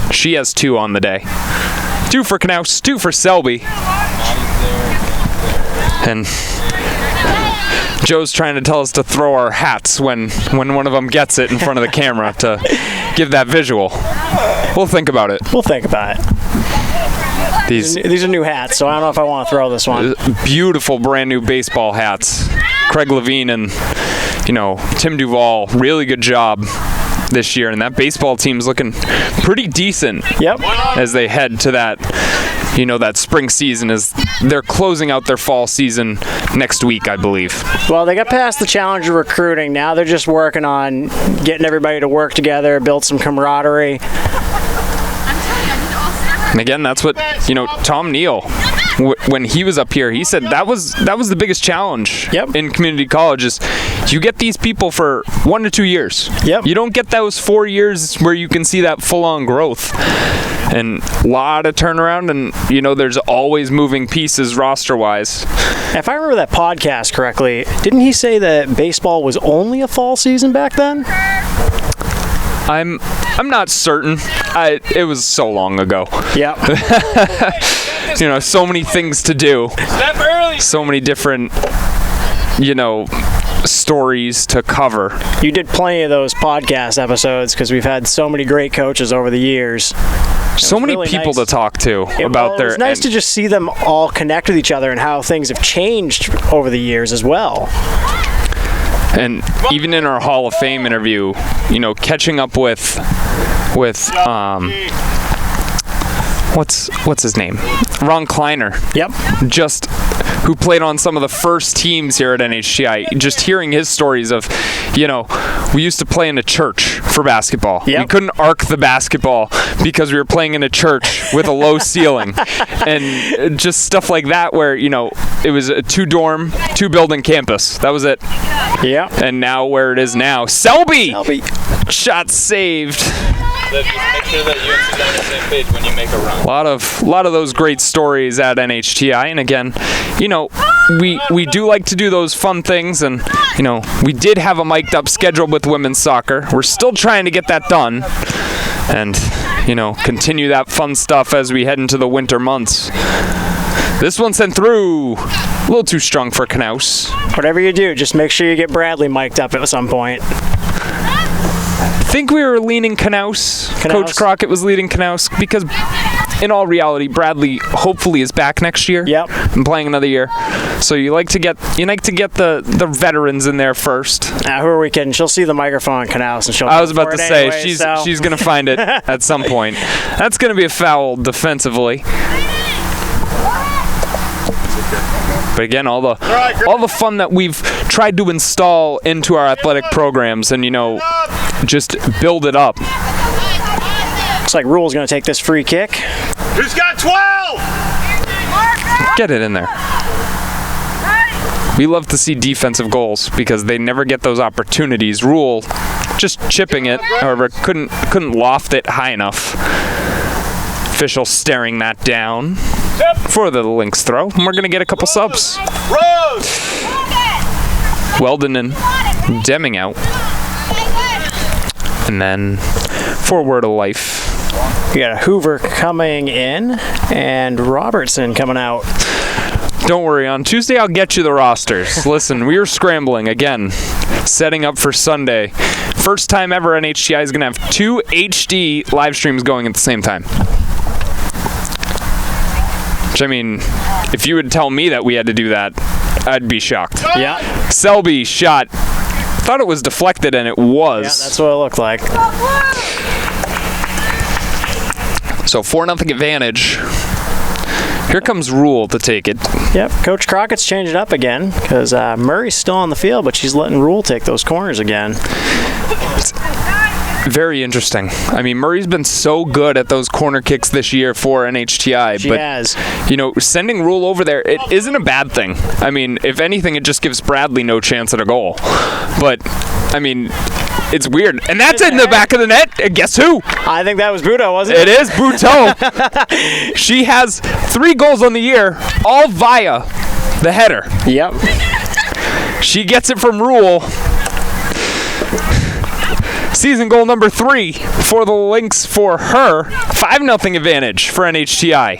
She has 2 on the day. 2 for Knaus, 2 for Selby. And Joe's trying to tell us to throw our hats when one of them gets it in front of the camera to give that visual. We'll think about it. These are new hats, so I don't know if I want to throw this one. Beautiful brand new baseball hats. Craig Levine and Tim Duvall, really good job this year, and that baseball team's looking pretty decent. Yep. As they head to that, that spring season, as they're closing out their fall season next week, I believe. Well, they got past the challenge of recruiting. Now they're just working on getting everybody to work together, build some camaraderie. And again, that's what, Tom Neal, when he was up here, he said that was the biggest challenge in community college is you get these people for 1 to 2 years. Yep. You don't get those 4 years where you can see that full-on growth. And a lot of turnaround, and, there's always moving pieces roster-wise. If I remember that podcast correctly, didn't he say that baseball was only a fall season back then? I'm not certain. It was so long ago. Yep. So many things to do. Step early. So many different, stories to cover. You did plenty of those podcast episodes because we've had so many great coaches over the years. So many really people nice to talk to about their. It was nice to just see them all connect with each other and how things have changed over the years as well. And even in our Hall of Fame interview, catching up with what's his name? Ron Kleiner. Yep. Just who played on some of the first teams here at NHTI. Just hearing his stories of, we used to play in a church for basketball. Yep. We couldn't arc the basketball because we were playing in a church with a low ceiling. And just stuff like that where, it was a 2-dorm, 2-building campus. That was it. Yeah. And now where it is now. Selby! Shot saved. Just make sure that you and Suzanne are on the same page when you make a run. A lot of those great stories at NHTI, and again, we do like to do those fun things, and we did have a mic'd up schedule with women's soccer. We're still trying to get that done, and continue that fun stuff as we head into the winter months. This one sent through a little too strong for Knaus. Whatever you do, just make sure you get Bradley mic'd up at some point. I think we were leaning Knaus. Coach Crockett was leading Knaus because, in all reality, Bradley hopefully is back next year. Yep. And playing another year. So you like to get the veterans in there first. Who are we kidding? She'll see the microphone on Knaus and she'll. I was about to say anyway, she's gonna find it at some point. That's gonna be a foul defensively. But again, all the fun that we've tried to install into our athletic programs, and just build it up. Looks like Rule's going to take this free kick. Who's got 12? Get it in there. We love to see defensive goals because they never get those opportunities. Rule just chipping it, however, couldn't loft it high enough. Official staring that down for the Lynx throw. And we're going to get a couple subs. Weldon and Deming out. And then for Word of Life. We got a Hoover coming in and Robertson coming out. Don't worry, on Tuesday I'll get you the rosters. Listen, we were scrambling again, setting up for Sunday. First time ever NHTI is going to have 2 HD live streams going at the same time. Which, I mean, if you would tell me that we had to do that, I'd be shocked. Yeah. Selby shot. Thought it was deflected, and it was. Yeah, that's what it looked like. So 4-0 advantage. Here comes Rule to take it. Yep, Coach Crockett's changed it up again because Murray's still on the field, but she's letting Rule take those corners again. Very interesting. I mean, Murray's been so good at those corner kicks this year for NHTI. She has. Sending Rule over there, it isn't a bad thing. I mean, if anything, it just gives Bradley no chance at a goal. But, I mean, it's weird. And that's in the back of the net. And guess who? I think that was Buto, wasn't it? It is Buto. She has 3 goals on the year, all via the header. Yep. She gets it from Rule. Season goal number 3 for the Lynx for her. 5-0 advantage for NHTI.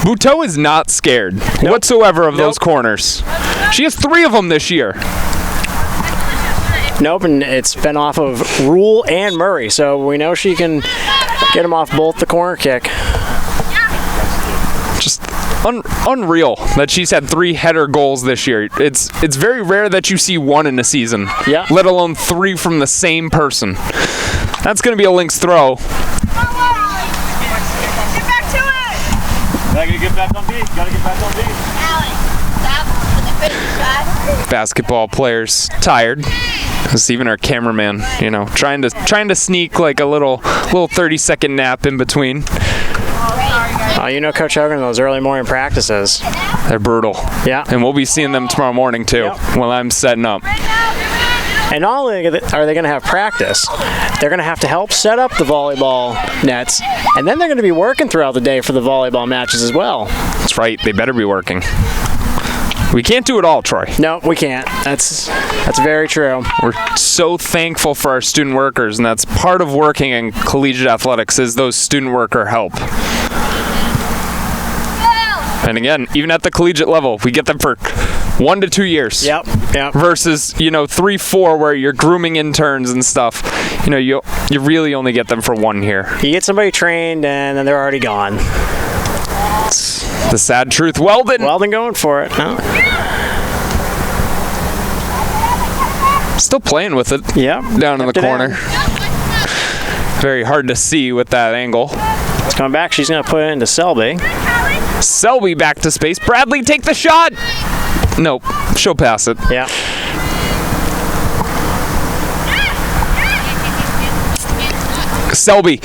Buteau is not scared whatsoever of those corners. She has 3 of them this year. Nope, and it's been off of Rule and Murray, so we know she can get them off both the corner kick. Just unreal that she's had 3 header goals this year. It's very rare that you see 1 in a season, Yeah. let alone 3 from the same person. That's going to be a Lynx throw. Get back to it! Gotta get back on beat. Gotta get back on beat. Allie, stop with the finish shot. Basketball players tired. Because even our cameraman, trying to sneak like a little 30-second nap in between. Coach Hogan, those early morning practices. They're brutal. Yeah. And we'll be seeing them tomorrow morning too, while I'm setting up. And not only are they going to have practice, they're going to have to help set up the volleyball nets, and then they're going to be working throughout the day for the volleyball matches as well. That's right. They better be working. We can't do it all, Troy. No, we can't. That's very true. We're so thankful for our student workers, and that's part of working in collegiate athletics is those student worker help. And again, even at the collegiate level, we get them for 1 to 2 years. Yep. Versus, 3, 4 where you're grooming interns and stuff. You really only get them for 1 year. You get somebody trained, and then they're already gone. It's the sad truth. Weldon going for it. No. Still playing with it. Yep. Down in the Kept it corner. in. Very hard to see with that angle. It's coming back. She's going to put it into Selby. Selby back to space. Bradley, take the shot! Nope. She'll pass it. Yeah. Selby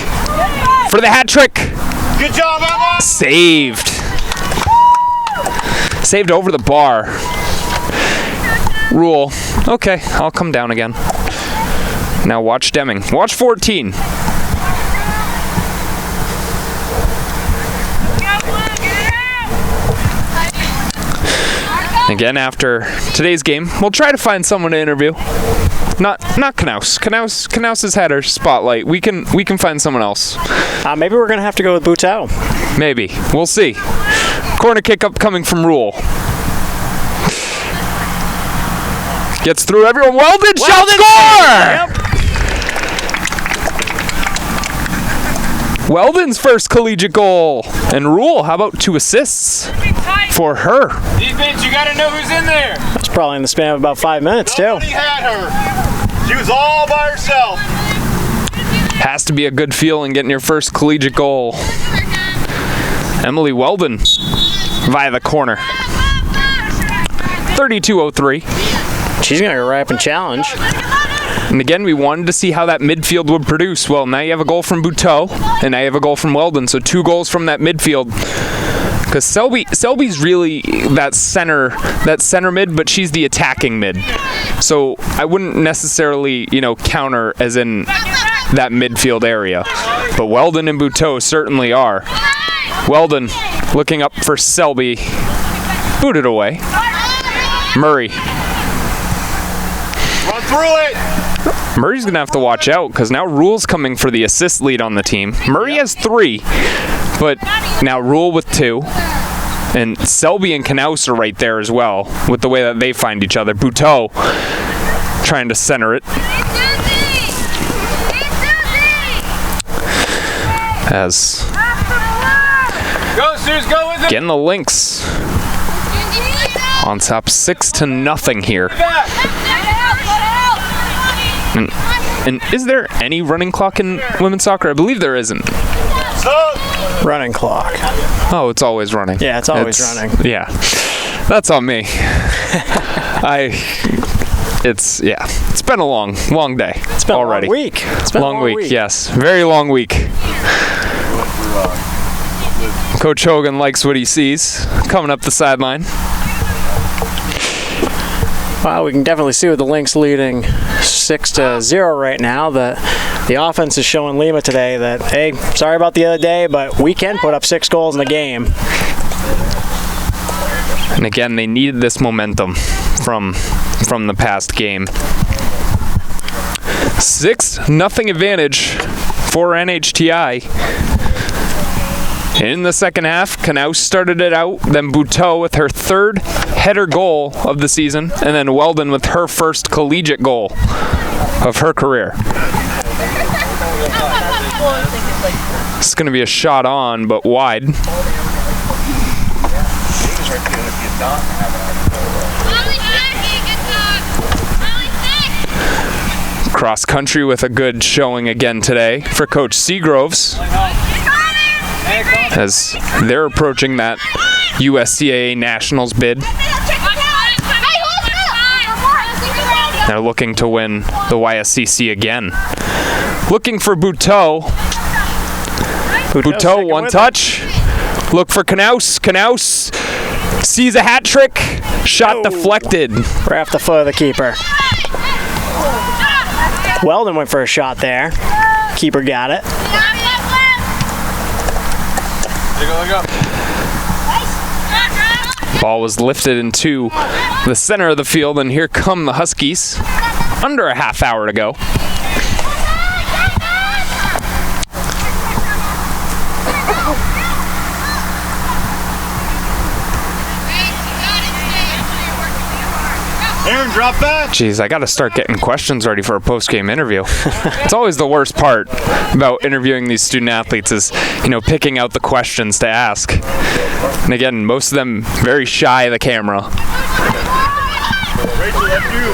for the hat trick. Good job, Emma. Saved. Saved over the bar. Rule. Okay, I'll come down again. Now watch Deming. Watch 14. Again, after today's game, we'll try to find someone to interview. Not Knaus. Knaus has had her spotlight. We can find someone else. Maybe we're going to have to go with Buteau. Maybe. We'll see. Corner kick up coming from Rule. Gets through everyone. Weldon shot score! Weldon's first collegiate goal. And Rule, how about 2 assists for her? Defense, you gotta know who's in there. That's probably in the span of about 5 minutes, too. Nobody had her. She was all by herself. Has to be a good feeling getting your first collegiate goal. Emily Weldon via the corner. 32-03. She's going to go right up and challenge. And again, we wanted to see how that midfield would produce. Well, now you have a goal from Buteau, and now you have a goal from Weldon, so 2 goals from that midfield. Because Selby's really that center mid, but she's the attacking mid. So I wouldn't necessarily, counter as in that midfield area. But Weldon and Buteau certainly are. Weldon looking up for Selby. Booted away. Murray. Run through it. Murray's going to have to watch out because now Rule's coming for the assist lead on the team. Murray has 3, but now Rule with 2. And Selby and Knaus are right there as well with the way that they find each other. Buteau trying to center it. As Go, Suze, go with it. getting the Lynx on top 6-0 here. And is there any running clock in women's soccer? I believe there isn't. Running clock. Oh, it's always running. Yeah, it's always running. Yeah, that's on me. It's been a long day. It's been already. a long week. It's been long a long week. Yes, very long week. Coach Hogan likes what he sees coming up the sideline. Well, we can definitely see with the Lynx leading 6-0 right now that the offense is showing Lima today that, hey, sorry about the other day, but we can put up 6 goals in the game. And again, they needed this momentum from the past game. 6-0 advantage for NHTI. In the second half, Knaus started it out, then Buteau with her 3rd header goal of the season, and then Weldon with her first collegiate goal of her career. It's going to be a shot on, but wide. Cross country with a good showing again today for Coach Seagroves, as they're approaching that USCAA Nationals bid. They're looking to win the YSCC again. Looking for Buteau. Buteau, one touch. Look for Knaus. Knaus sees a hat trick. Shot deflected. Right off the foot of the keeper. Weldon went for a shot there. Keeper got it. Ball was lifted into the center of the field, and here come the Huskies. Under a half hour to go. Aaron, drop back. Jeez, I got to start getting questions ready for a post-game interview. It's always the worst part about interviewing these student athletes is, picking out the questions to ask. And again, most of them very shy of the camera. Rachel, that's you.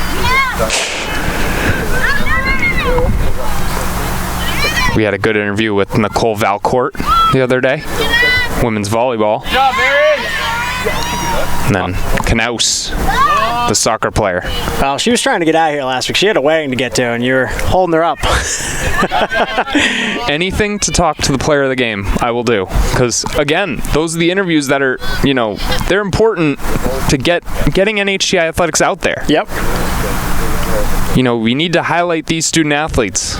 We had a good interview with Nicole Valcourt the other day, women's volleyball. Good job, Aaron. And then Knaus, the soccer player. Well, she was trying to get out of here last week. She had a wedding to get to, and you were holding her up. Anything to talk to the player of the game, I will do. Because, again, those are the interviews that are, they're important to getting NHTI athletics out there. Yep. We need to highlight these student athletes.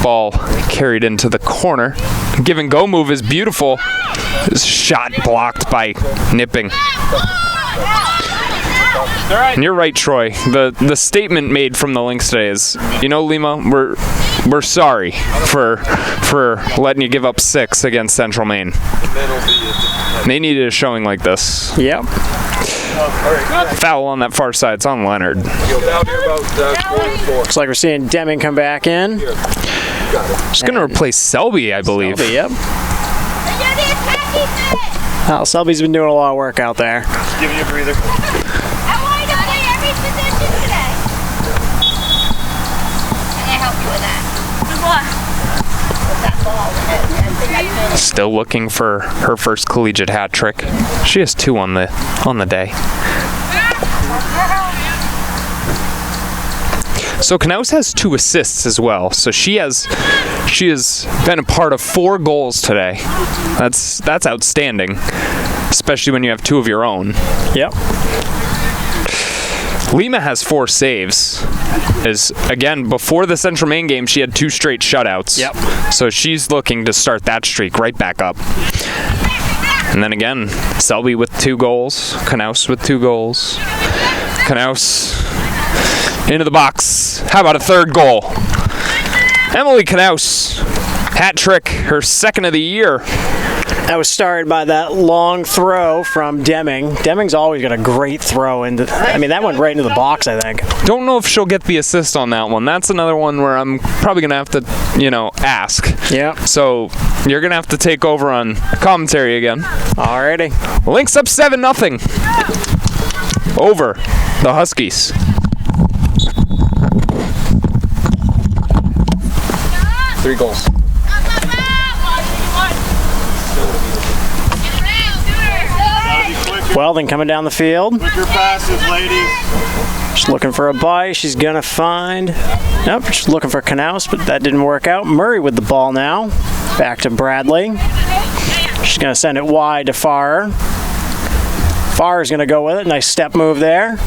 Ball carried into the corner. Give and go move is beautiful. Shot blocked by Nipping. And you're right, Troy. The statement made from the Lynx today is, Lima, we're sorry for letting you give up 6 against Central Maine. They needed a showing like this. Yep. Foul on that far side. It's on Leonard. Looks like we're seeing Deming come back in. She's going to replace Selby, I believe. Selby, yep. Well, Selby's been doing a lot of work out there. Give you a breather. I wanted to play every position today. Can I help you with that? With that ball. Still looking for her first collegiate hat trick. She has 2 on the day. So Knaus has 2 assists as well. So she has been a part of 4 goals today. That's outstanding, especially when you have 2 of your own. Yep. Lima has 4 saves. Again, before the Central Maine game, she had 2 straight shutouts. Yep. So she's looking to start that streak right back up. And then again, Selby with 2 goals. Knaus with 2 goals. Knaus into the box. How about a 3rd goal? Emily Knaus, hat trick, her 2nd of the year. That was started by that long throw from Deming. Deming's always got a great throw into. That went right into the box, I think. Don't know if she'll get the assist on that one. That's another one where I'm probably gonna have to, ask. Yeah. So you're gonna have to take over on commentary again. Alrighty. Lynx up 7-0 over the Huskies. Three goals. Weldon coming down the field. Quicker passes, ladies. She's looking for a bite. She's going to find... Nope, she's looking for Knaus, but that didn't work out. Murray with the ball now. Back to Bradley. She's going to send it wide to Farrer. Farrer's going to go with it. Nice step move there.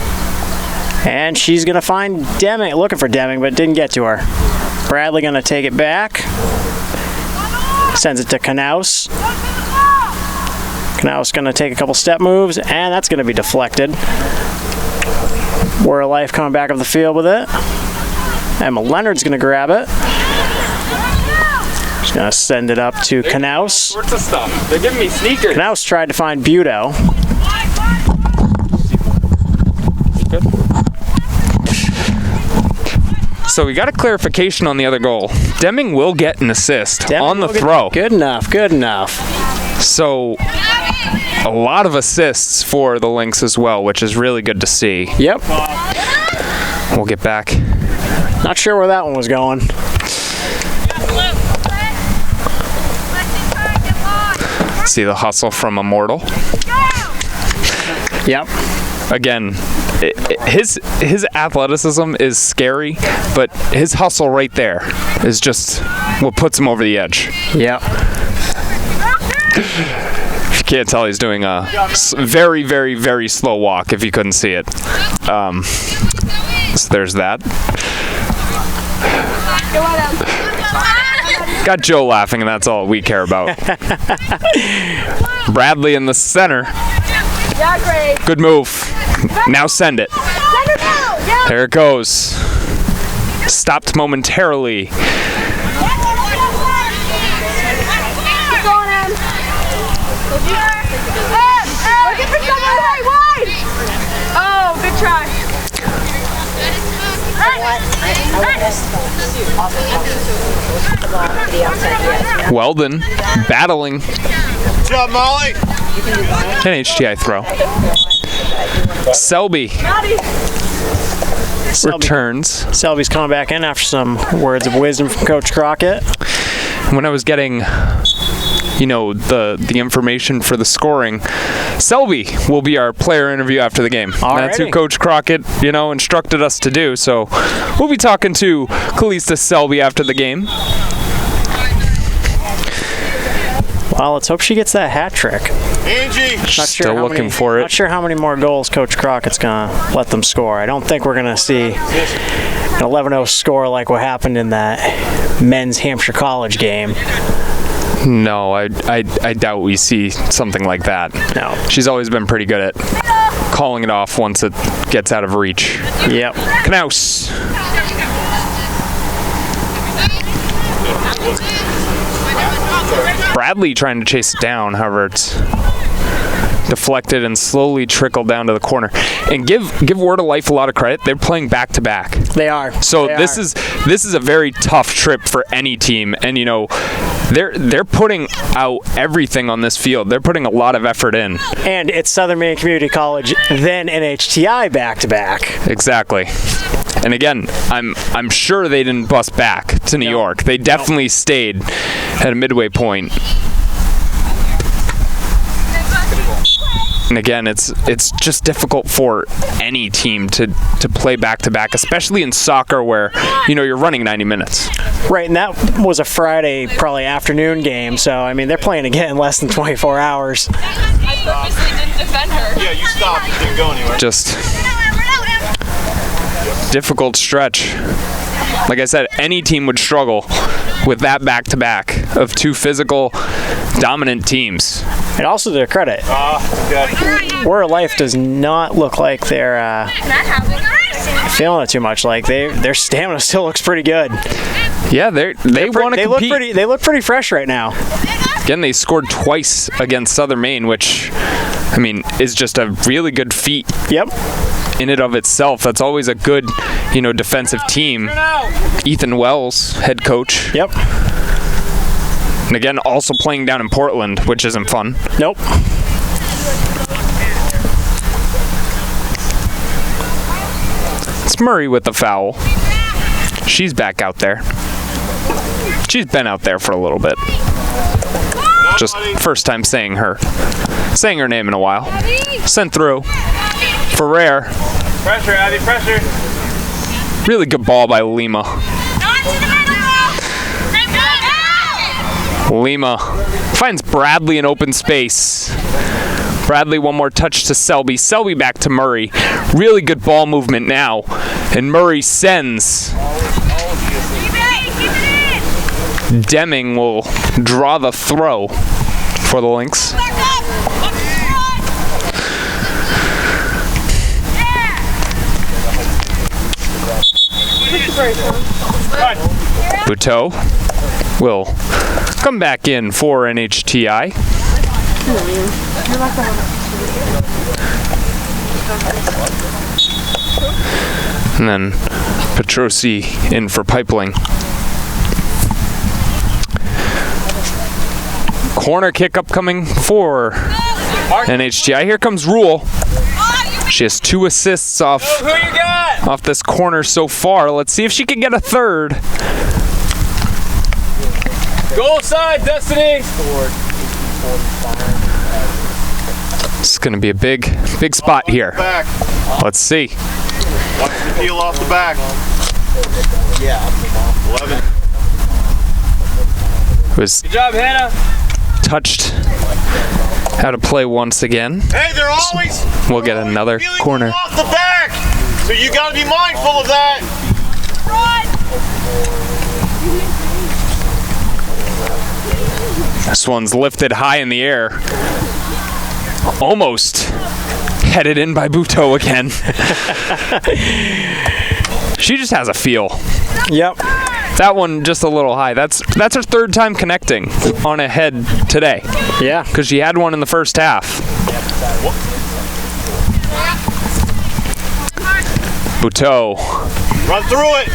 And she's going to find Deming. Looking for Deming, but didn't get to her. Bradley going to take it back. Sends it to Knaus. Knaus going to take a couple step moves, and that's going to be deflected. Warrior Life coming back up the field with it. Emma Leonard's going to grab it. She's going to send it up to Knaus. Sorts of stuff. They're giving me sneakers. Knaus tried to find Buteau. So we got a clarification on the other goal. Deming will get an assist Deming on the will get- throw. Good enough, good enough. So a lot of assists for the Lynx as well, which is really good to see. Yep. We'll get back. Not sure where that one was going. See the hustle from Immortal. Yep. Again, his athleticism is scary, but his hustle right there is just what puts him over the edge. Yep. If you can't tell, he's doing a very, very, very slow walk if you couldn't see it. So there's that. Got Joe laughing, and that's all we care about. Bradley in the center. Good move. Now send it. There it goes. Stopped momentarily. Oh, good try. Weldon battling. Good job, Molly. NHTI throw. Selby returns. Selby's coming back in after some words of wisdom from Coach Crockett. When I was getting, the information for the scoring, Selby will be our player interview after the game. That's who Coach Crockett, instructed us to do. So we'll be talking to Kalista Selby after the game. Well, let's hope she gets that hat trick. Angie. Still looking for it. Not sure how many more goals Coach Crockett's going to let them score. I don't think we're going to see an 11-0 score like what happened in that men's Hampshire College game. No, I doubt we see something like that. No. She's always been pretty good at calling it off once it gets out of reach. Yep. Knaus. Bradley trying to chase it down, however, it's deflected and slowly trickled down to the corner. And give Word of Life a lot of credit. They're playing back to back. They are. So this is a very tough trip for any team, and they're putting out everything on this field. They're putting a lot of effort in. And it's Southern Maine Community College, then NHTI back to back. Exactly. And again, I'm sure they didn't bus back to New York. They definitely stayed at a midway point. And again, it's just difficult for any team to play back-to-back, especially in soccer where, you're running 90 minutes. Right, and that was a Friday, probably afternoon game, so, I mean, they're playing again in less than 24 hours. I purposely didn't defend her. Yeah, you stopped. You didn't go anywhere. Just difficult stretch. Like I said, any team would struggle with that back-to-back of two physical, dominant teams. And also to their credit, Word of Life does not look like they're feeling it too much. Like their stamina still looks pretty good. Yeah, they want to compete. They look pretty fresh right now. Again, they scored twice against Southern Maine, which, is just a really good feat. Yep. In and of itself. That's always a good, defensive team. Ethan Wells, head coach. Yep. And again, also playing down in Portland, which isn't fun. Nope. It's Murray with the foul. She's back out there. She's been out there for a little bit. Just first time saying her name in a while. Sent through. Ferrer. Pressure, Abby, pressure. Really good ball by Lima. Lima finds Bradley in open space. Bradley, one more touch to Selby. Selby back to Murray. Really good ball movement now. And Murray sends. Deming will draw the throw for the Lynx. Buteau will come back in for NHTI. And then Petrosi in for Pipeling. Corner kick upcoming for NHTI. Here comes Rule. She has 2 assists off Who you got? this corner so far. Let's see if she can get a third. Goal side, Destiny. It's going to be a big spot here. Back. Let's see. Watch the peel off the back. Yeah. 11. Was Good job, Hannah. touched out of play once again. Hey, they're always We'll get another peeling corner. you off the back. So you got to be mindful of that. This one's lifted high in the air. Almost headed in by Buteau again. She just has a feel. Yep. That one just a little high. That's her 3rd time connecting on a head today. Yeah. Because she had one in the first half. Buteau. Run through it.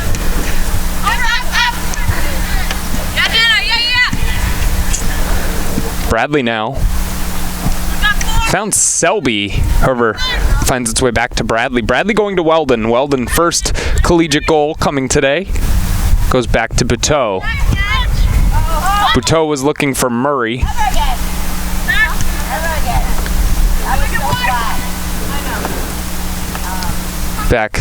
Bradley now. Found Selby, however, finds its way back to Bradley. Bradley going to Weldon. Weldon, first collegiate goal coming today. Goes back to Buteau. Buteau was looking for Murray. Back.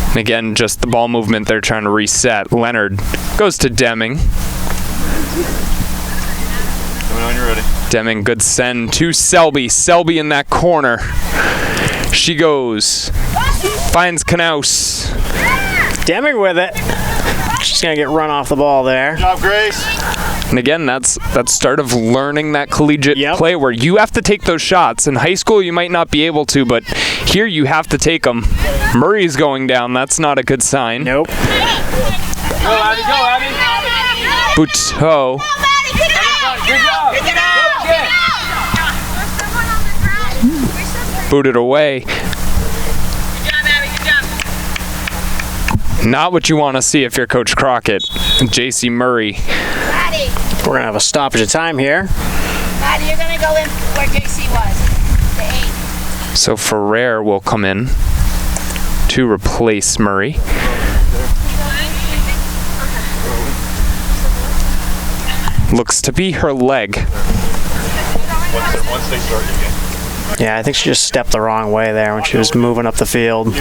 And again, just the ball movement they're trying to reset. Leonard goes to Deming. When you're ready. Deming, good send to Selby. Selby in that corner. She goes. Finds Knaus. Deming with it. She's going to get run off the ball there. Good job, Grace. And again, that's start of learning that collegiate Yep. play where you have to take those shots. In high school, you might not be able to, but here you have to take them. Murray's going down. That's not a good sign. Nope. Go, Abby. Go, Abby. Buteau. Good job. Booted away. Not what you want to see if you're Coach Crockett. J.C. Murray. We're going to have a stoppage of time here. Maddie, you're going to go in where JC was, the 8. So Ferrer will come in to replace Murray. Looks to be her leg. Once they start again. Yeah, I think she just stepped the wrong way there when she was moving up the field.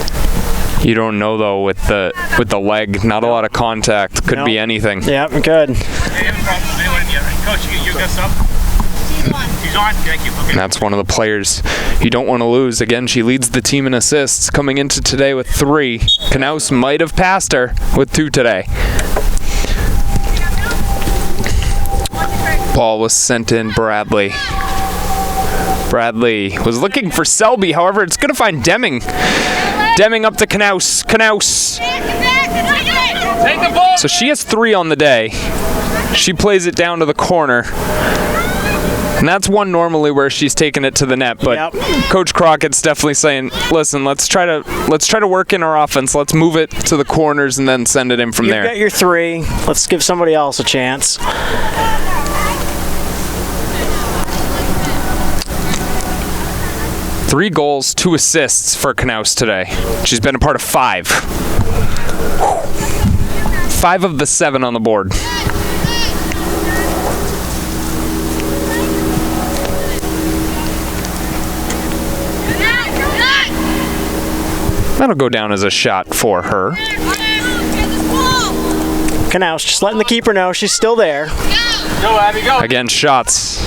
You don't know though with the leg. Not a lot of contact. Could be Nope. anything. Yep, good. Coach, you got some? He's on. Thank you. Okay. And that's one of the players you don't want to lose. Again, she leads the team in assists coming into today with 3. Knaus might have passed her with 2 today. Ball was sent in Bradley. Bradley was looking for Selby. However, it's going to find Deming. Deming up to Knaus. Knaus. Take the ball. So she has 3 on the day. She plays it down to the corner. And that's one normally where she's taking it to the net, but Yep. Coach Crockett's definitely saying, "Listen, let's try to work in our offense. Let's move it to the corners and then send it in from You've there." got your 3. Let's give somebody else a chance. Three goals, 2 assists for Knaus today. She's been a part of 5. 5 of the 7 on the board. That'll go down as a shot for her. Knaus just letting the keeper know she's still there. Go, Abby. Go. Again, shots.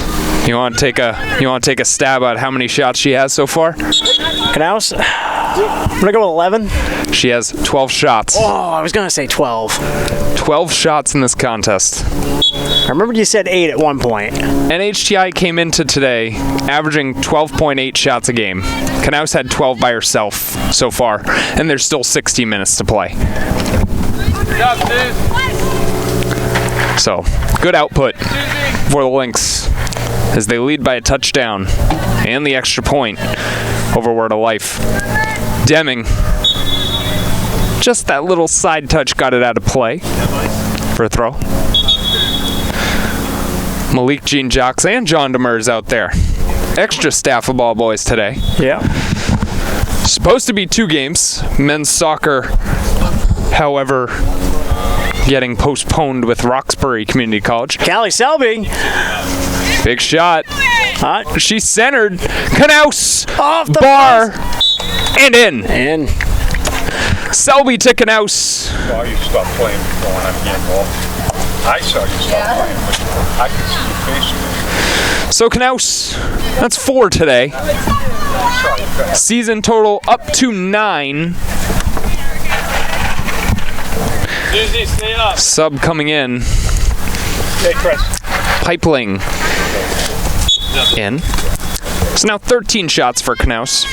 You want to take a stab at how many shots she has so far? Knaus, I'm going to go with 11. She has 12 shots. Oh, I was going to say 12. 12 shots in this contest. I remember you said 8 at one point. NHTI came into today averaging 12.8 shots a game. Knaus had 12 by herself so far, and there's still 60 minutes to play. Good job, Suze. So, good output for the Lynx as they lead by a touchdown and the extra point over Word of Life. Deming, just that little side touch got it out of play for a throw. Malik Jean Jocks and John Demers out there. extra staff of ball boys today. Yeah. Supposed to be 2 games. Men's soccer, however, getting postponed with Roxbury Community College. Callie Selby. Big shot. She centered. Knaus. Off the bar. And in. And Selby to Knaus. Saw you stop playing before when I'm getting ball. I saw you stop playing, but I could see your face. So Knaus, that's 4 today. Season total up to 9. Susie, stay up. Sub coming in. Hey, Chris. Pipeling in. So now 13 shots for Knaus.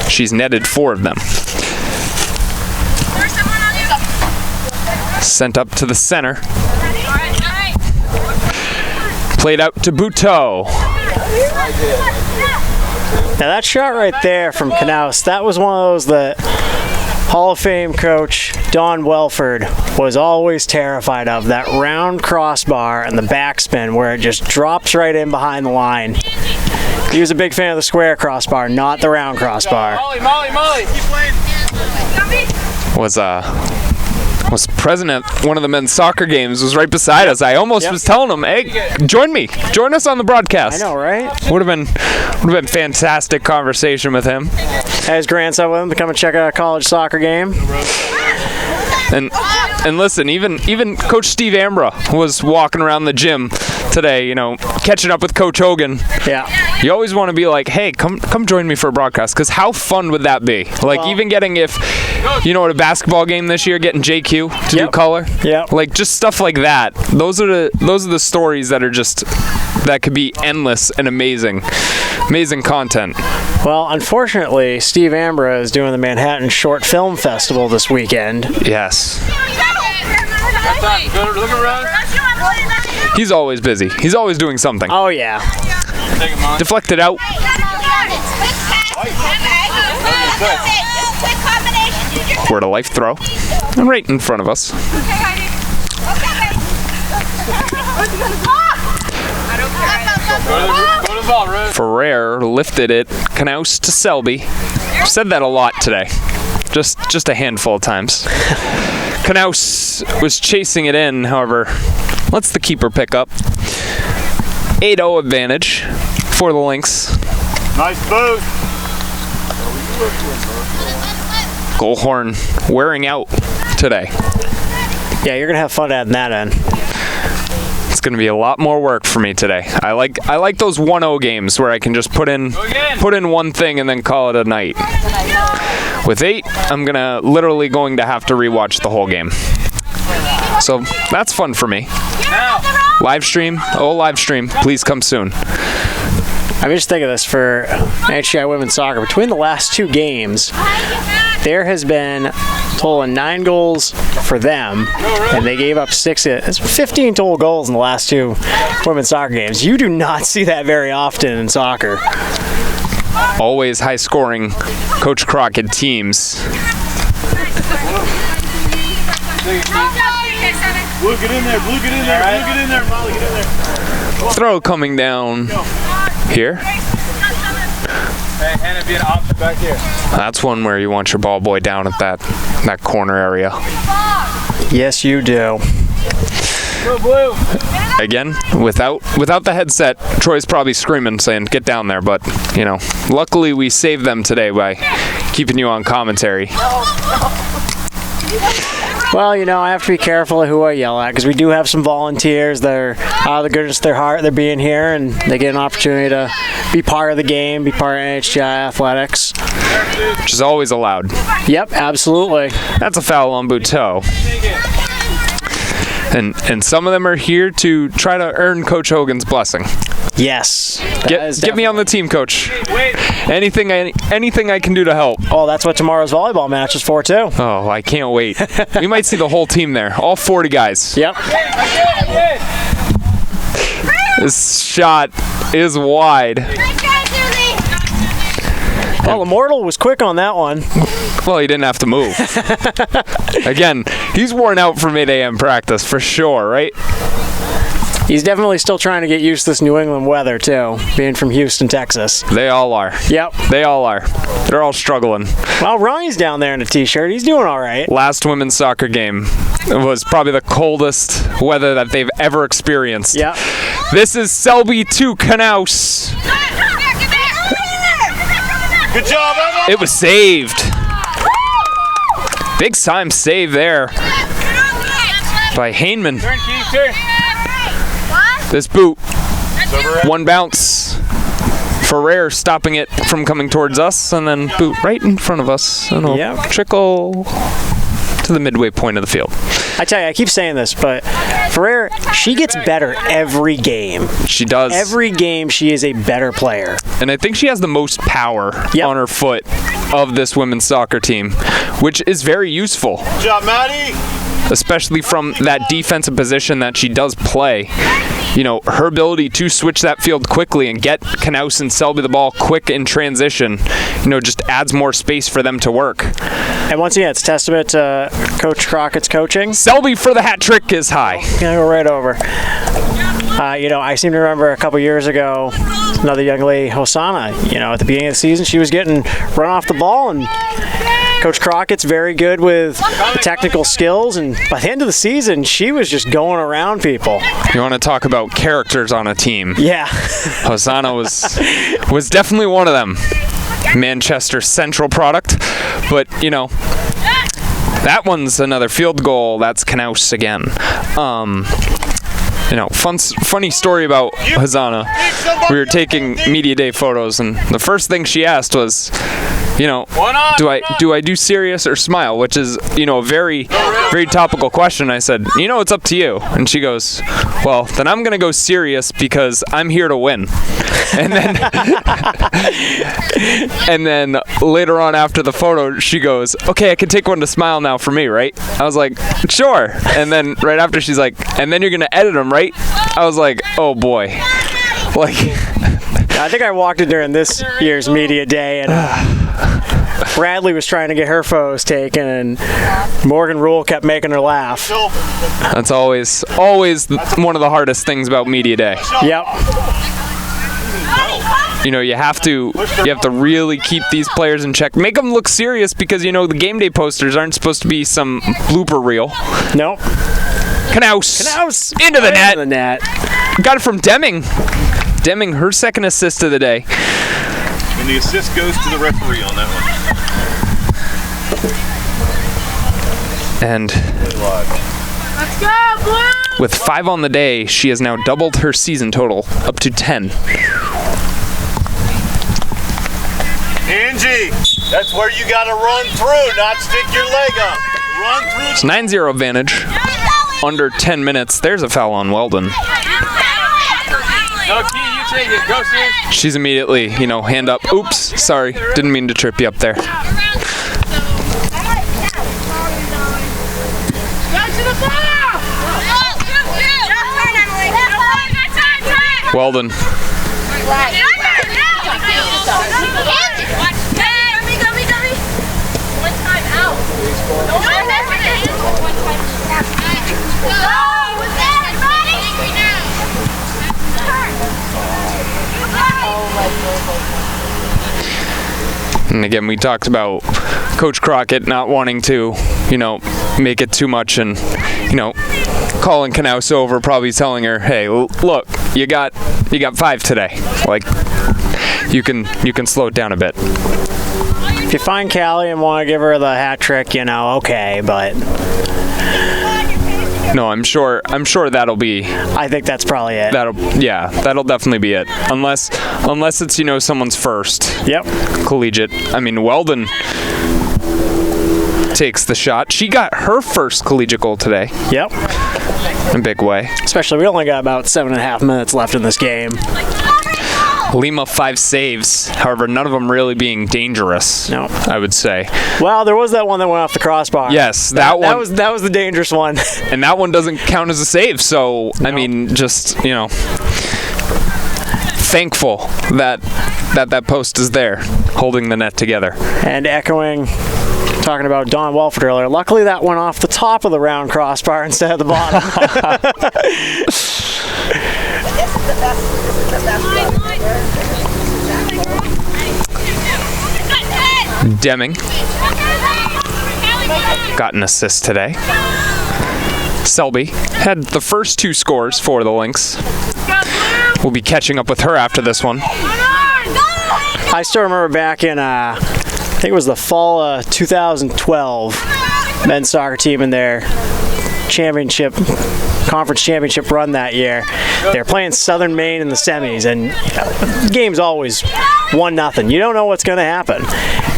She's netted 4 of them. Sent up to the center. Played out to Buteau. now that shot right there from Knaus, that was one of those that Hall of Fame coach Don Welford was always terrified of, that round crossbar and the backspin where it just drops right in behind the line. He was a big fan of the square crossbar, not the round crossbar. Molly. Keep playing. Was present at one of the men's soccer games, was right beside us. I almost was telling him, hey, join us on the broadcast. I know, right? Would have been fantastic conversation with him. Had his grandson with him to come and check out a college soccer game. And listen, even Coach Steve Ambra was walking around the gym today, catching up with Coach Hogan. Yeah. You always want to be like, hey, come join me for a broadcast, because how fun would that be? Like, even getting, at a basketball game this year, getting JQ to do color. Yeah. Like, just stuff like that. Those are the stories that are just, that could be endless and amazing content. Well, unfortunately, Steve Ambra is doing the Manhattan Short Film Festival this weekend. Yes. Look around. He's always busy. He's always doing something. Oh, yeah. Deflected out. Word of life throw. And right in front of us. Go to the ball, Rose. Ferrer lifted it. Knaus to Selby. Said that a lot today. Just a handful of times. Knaus was chasing it in, however, lets the keeper pick up. 8-0 advantage for the Lynx. Nice boot. Goal horn wearing out today. Yeah, you're going to have fun adding that in. It's going to be a lot more work for me today. I like those 1-0 games where I can just put in one thing and then call it a night. With 8, I'm literally going to have to rewatch the whole game. So that's fun for me. Live stream, please come soon. I mean, just think of this for NHTI women's soccer. Between the last 2 games, there has been a total of 9 goals for them, and they gave up 6. It's 15 total goals in the last 2 women's soccer games. You do not see that very often in soccer. Always high-scoring Coach Crockett teams. Blue, get in there, Molly, get in there. Throw coming down here. Hey, Hannah, be an option back here. That's one where you want your ball boy down at that corner area. Yes, you do. Go Blue. Again, without the headset, Troy's probably screaming, saying, get down there. But, luckily we saved them today by keeping you on commentary. Well, I have to be careful of who I yell at, because we do have some volunteers that are out of the goodness of their heart. They're being here, and they get an opportunity to be part of the game, be part of NHTI athletics. Which is always allowed. Yep, absolutely. That's a foul on Buteau. And some of them are here to try to earn Coach Hogan's blessing. Yes. Get me on the team, Coach. Anything I can do to help. Oh, that's what tomorrow's volleyball match is for, too. Oh, I can't wait. We might see the whole team there. All 40 guys. Yep. This shot is wide. Well, Immortal was quick on that one. Well, he didn't have to move. Again, he's worn out from 8 a.m. practice for sure, right? He's definitely still trying to get used to this New England weather, too, being from Houston, Texas. They all are. Yep. They all are. They're all struggling. Well, Ronnie's down there in a t-shirt. He's doing all right. Last women's soccer game was probably the coldest weather that they've ever experienced. Yep. This is Selby to Knaus. Good job, Emma. It was saved. Big time save there by Hainman. Turn, Keith, This boot, one bounce. Ferrer stopping it from coming towards us, and then boot right in front of us, and it'll trickle to the midway point of the field. I tell you, I keep saying this, but Ferrer, she gets better every game. She does. Every game, she is a better player. And I think she has the most power on her foot of this women's soccer team, which is very useful. Good job, Maddie. Especially from that defensive position that she does play. You know, her ability to switch that field quickly and get Knaus and Selby the ball quick in transition, you know, just adds more space for them to work. And once again, it's testament to Coach Crockett's coaching. Selby for the hat trick is high. Gonna go right over. You know, I seem to remember a couple years ago, another young lady, Hosanna, you know, at the beginning of the season, she was getting run off the ball, and Coach Crockett's very good with the technical skills, and by the end of the season, she was just going around people. You want to talk about characters on a team? Yeah. Hosanna was definitely one of them. Manchester Central product, but, you know, that one's another field goal. That's Knaus again. You know, funny story about Hosanna. We were taking media day photos, and the first thing she asked was, you know, do I do serious or smile? Which is, you know, a very, very topical question. I said, you know, it's up to you. And she goes, well, then I'm gonna go serious because I'm here to win. And then, and then later on after the photo, she goes, okay, I can take one to smile now for me, right? I was like, sure. And then right after, she's like, and then you're gonna edit them, right? I was like, oh boy, like. I think I walked in during this year's media day, and Bradley was trying to get her photos taken, and Morgan Rule kept making her laugh. That's always one of the hardest things about media day. Yep. You know, you have to really keep these players in check. Make them look serious because, you know, the game day posters aren't supposed to be some blooper reel. Nope. Knaus into the net. Into the net. Got it from Deming. Deming, her second assist of the day. And the assist goes to the referee on that one. And Let's go, Blue! with 5 on the day, she has now doubled her season total up to 10. Angie, that's where you got to run through, not stick your leg up. Run through. It's 9-0 advantage. Under 10 minutes. There's a foul on Weldon. No, Key, you take it. Go, Sis. She's immediately, you know, hand up. Oops, sorry. Didn't mean to trip you up there. Go to the ball! Weldon. And again, we talked about Coach Crockett not wanting to, you know, make it too much, and, you know, calling Knaus over, probably telling her, hey, look, you got 5 today. Like, you can slow it down a bit. If you find Callie and want to give her the hat trick, you know, okay, but no, I'm sure that'll be. I think that's probably it. That'll definitely be it. Unless it's, you know, someone's first. Yep. Collegiate. I mean, Weldon takes the shot. She got her first collegiate goal today. Yep. In a big way. Especially, we only got about 7.5 minutes left in this game. Lima 5 saves. However, none of them really being dangerous. No. I would say. Well, there was that one that went off the crossbar. Yes, that one. That was the dangerous one. And that one doesn't count as a save. So no. I mean, just, you know, thankful that post is there, holding the net together. And echoing, talking about Don Welford earlier. Luckily, that went off the top of the round crossbar instead of the bottom. Deming got an assist today. Selby had the first 2 scores for the Lynx. We'll be catching up with her after this one. I still remember back in, I think it was the fall of 2012, men's soccer team in their conference championship run that year. They were playing Southern Maine in the semis, and the game's always 1-0. You don't know what's going to happen.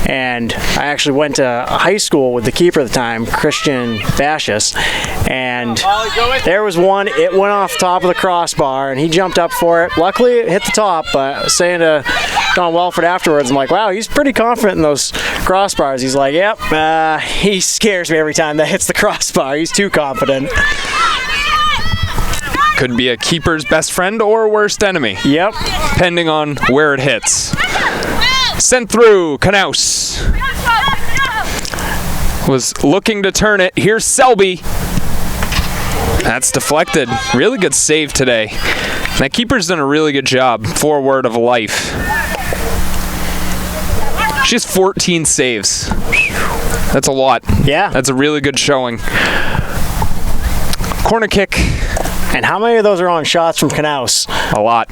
And I actually went to high school with the keeper at the time, Christian Bashis, and there was one, it went off the top of the crossbar, and he jumped up for it. Luckily, it hit the top, but I was saying to Don Welford afterwards, I'm like, wow, he's pretty confident in those crossbars. He's like, yep, he scares me every time that hits the crossbar. He's too confident. Could be a keeper's best friend or worst enemy. Yep. Depending on where it hits. Sent through, Knaus was looking to turn it. Here's Selby. That's deflected. Really good save today. That keeper's done a really good job. Forward of life. She has 14 saves. That's a lot. Yeah. That's a really good showing. Corner kick. And how many of those are on shots from Knaus? A lot.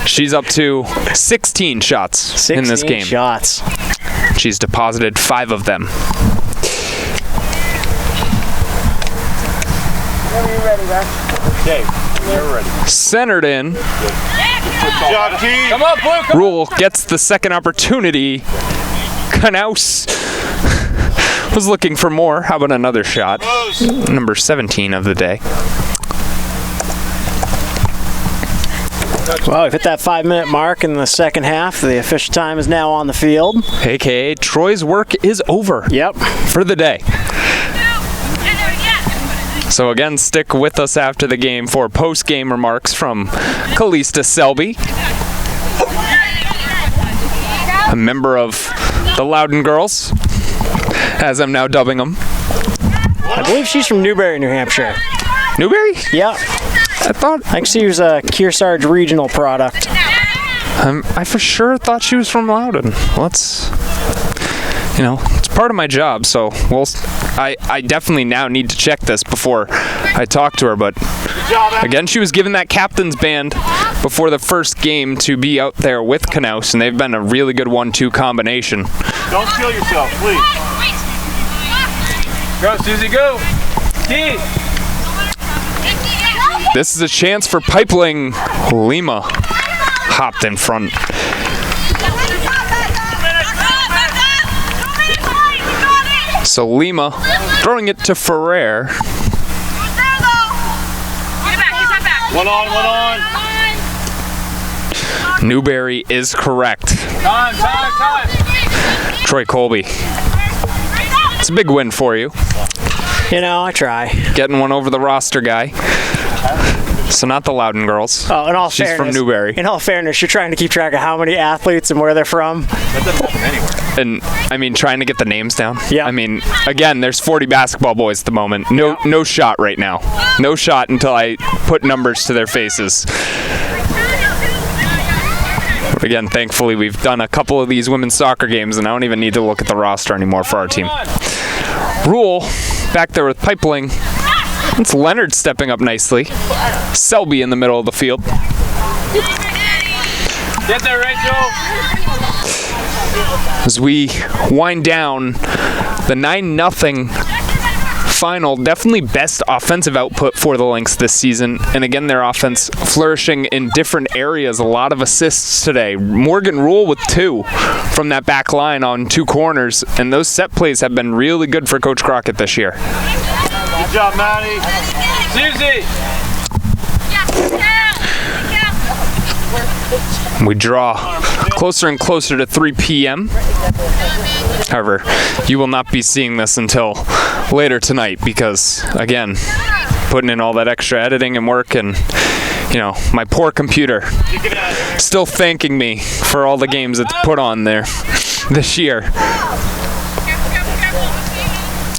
She's up to 16 shots in this game. 16 shots. She's deposited 5 of them. Whenever you're ready, Russ. Okay, you're ready. Centered in. Good job, T. Come on, Blue. Come Rule gets the second opportunity. Knaus was looking for more. How about another shot? Number 17 of the day. Well, we've hit that 5-minute mark in the second half. The official time is now on the field. AKA Troy's work is over. Yep. For the day. So again, stick with us after the game for post-game remarks from Calista Selby, a member of the Loudon Girls, as I'm now dubbing them. I believe she's from Newberry, New Hampshire. Newberry? Yeah. I think she was a Kearsarge regional product. I for sure thought she was from Loudon. It's part of my job, so I definitely now need to check this before I talk to her, but again, she was given that captain's band before the first game to be out there with Knaus, and they've been a really good 1-2 combination. Don't kill yourself, please. Go, Susie, go. T. This is a chance for Pipeling. Lima hopped in front. So Lima throwing it to Ferrer. One on. Newberry is correct. Time. Troy Colby. It's a big win for you. I try. Getting one over the roster guy. So not the Loudon Girls. Oh, in all She's fairness, from Newberry. In all fairness, you're trying to keep track of how many athletes and where they're from. That doesn't happen anywhere. And trying to get the names down. Yeah. Again, there's 40 basketball boys at the moment. No shot right now. No shot until I put numbers to their faces. But again, thankfully, we've done a couple of these women's soccer games, and I don't even need to look at the roster anymore for our team. Rule back there with Pipeling. It's Leonard stepping up nicely. Selby in the middle of the field. Get there, Rachel. As we wind down the 9-0 final, definitely best offensive output for the Lynx this season. And again, their offense flourishing in different areas. A lot of assists today. Morgan Rule with 2 from that back line on 2 corners. And those set plays have been really good for Coach Crockett this year. Good job, Maddie. Susie. We draw closer and closer to 3 p.m. However, you will not be seeing this until later tonight because, again, putting in all that extra editing and work and, my poor computer still thanking me for all the games it's put on there this year.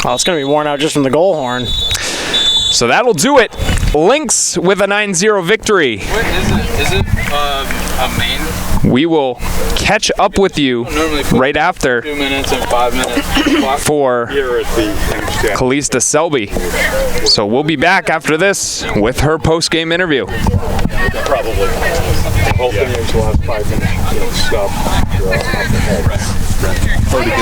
Oh, it's going to be worn out just from the goal horn. So that'll do it Lynx with a 9-0 victory. What is it? Is it a main? We will catch up with you right after 2 minutes and 5 minutes. for Here at the NHTI. Calista Selby. So we'll be back after this with her post-game interview. Probably. Hopefully in the last 5 minutes, you'll stop.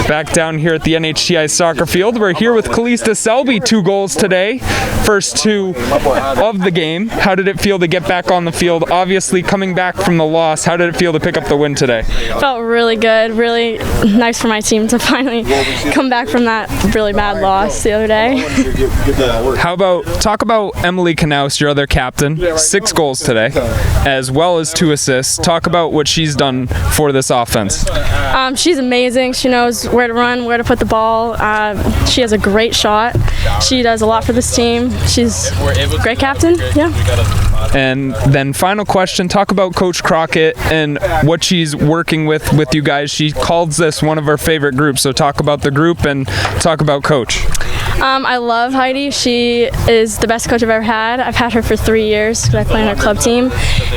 Back down here at the NHTI soccer field. We're here with Calista Selby, 2 goals today. First 2 of the game. How did it feel to get back on the field? Obviously coming back from the loss, how did it feel to pick up the win today? Felt really good, really nice for my team to finally come back from that really bad loss the other day. How about, talk about Emily Knaus, your other captain, 6 goals today, as well as 2 assists. Talk about what she's done for this offense. She's amazing. She knows where to run, where to put the ball. She has a great shot. She does a lot for this team. She's a great captain. Yeah. And then final question, talk about Coach Crockett and what she's working with you guys. She calls this one of her favorite groups, so talk about the group and talk about Coach. I love Heidi. She is the best coach I've ever had. I've had her for 3 years because I play on her club team.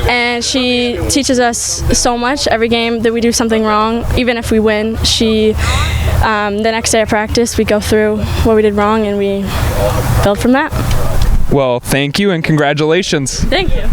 And she teaches us so much. Every game that we do something wrong, even if we win, the next day of practice, we go through what we did wrong and we build from that. Well, thank you and congratulations. Thank you.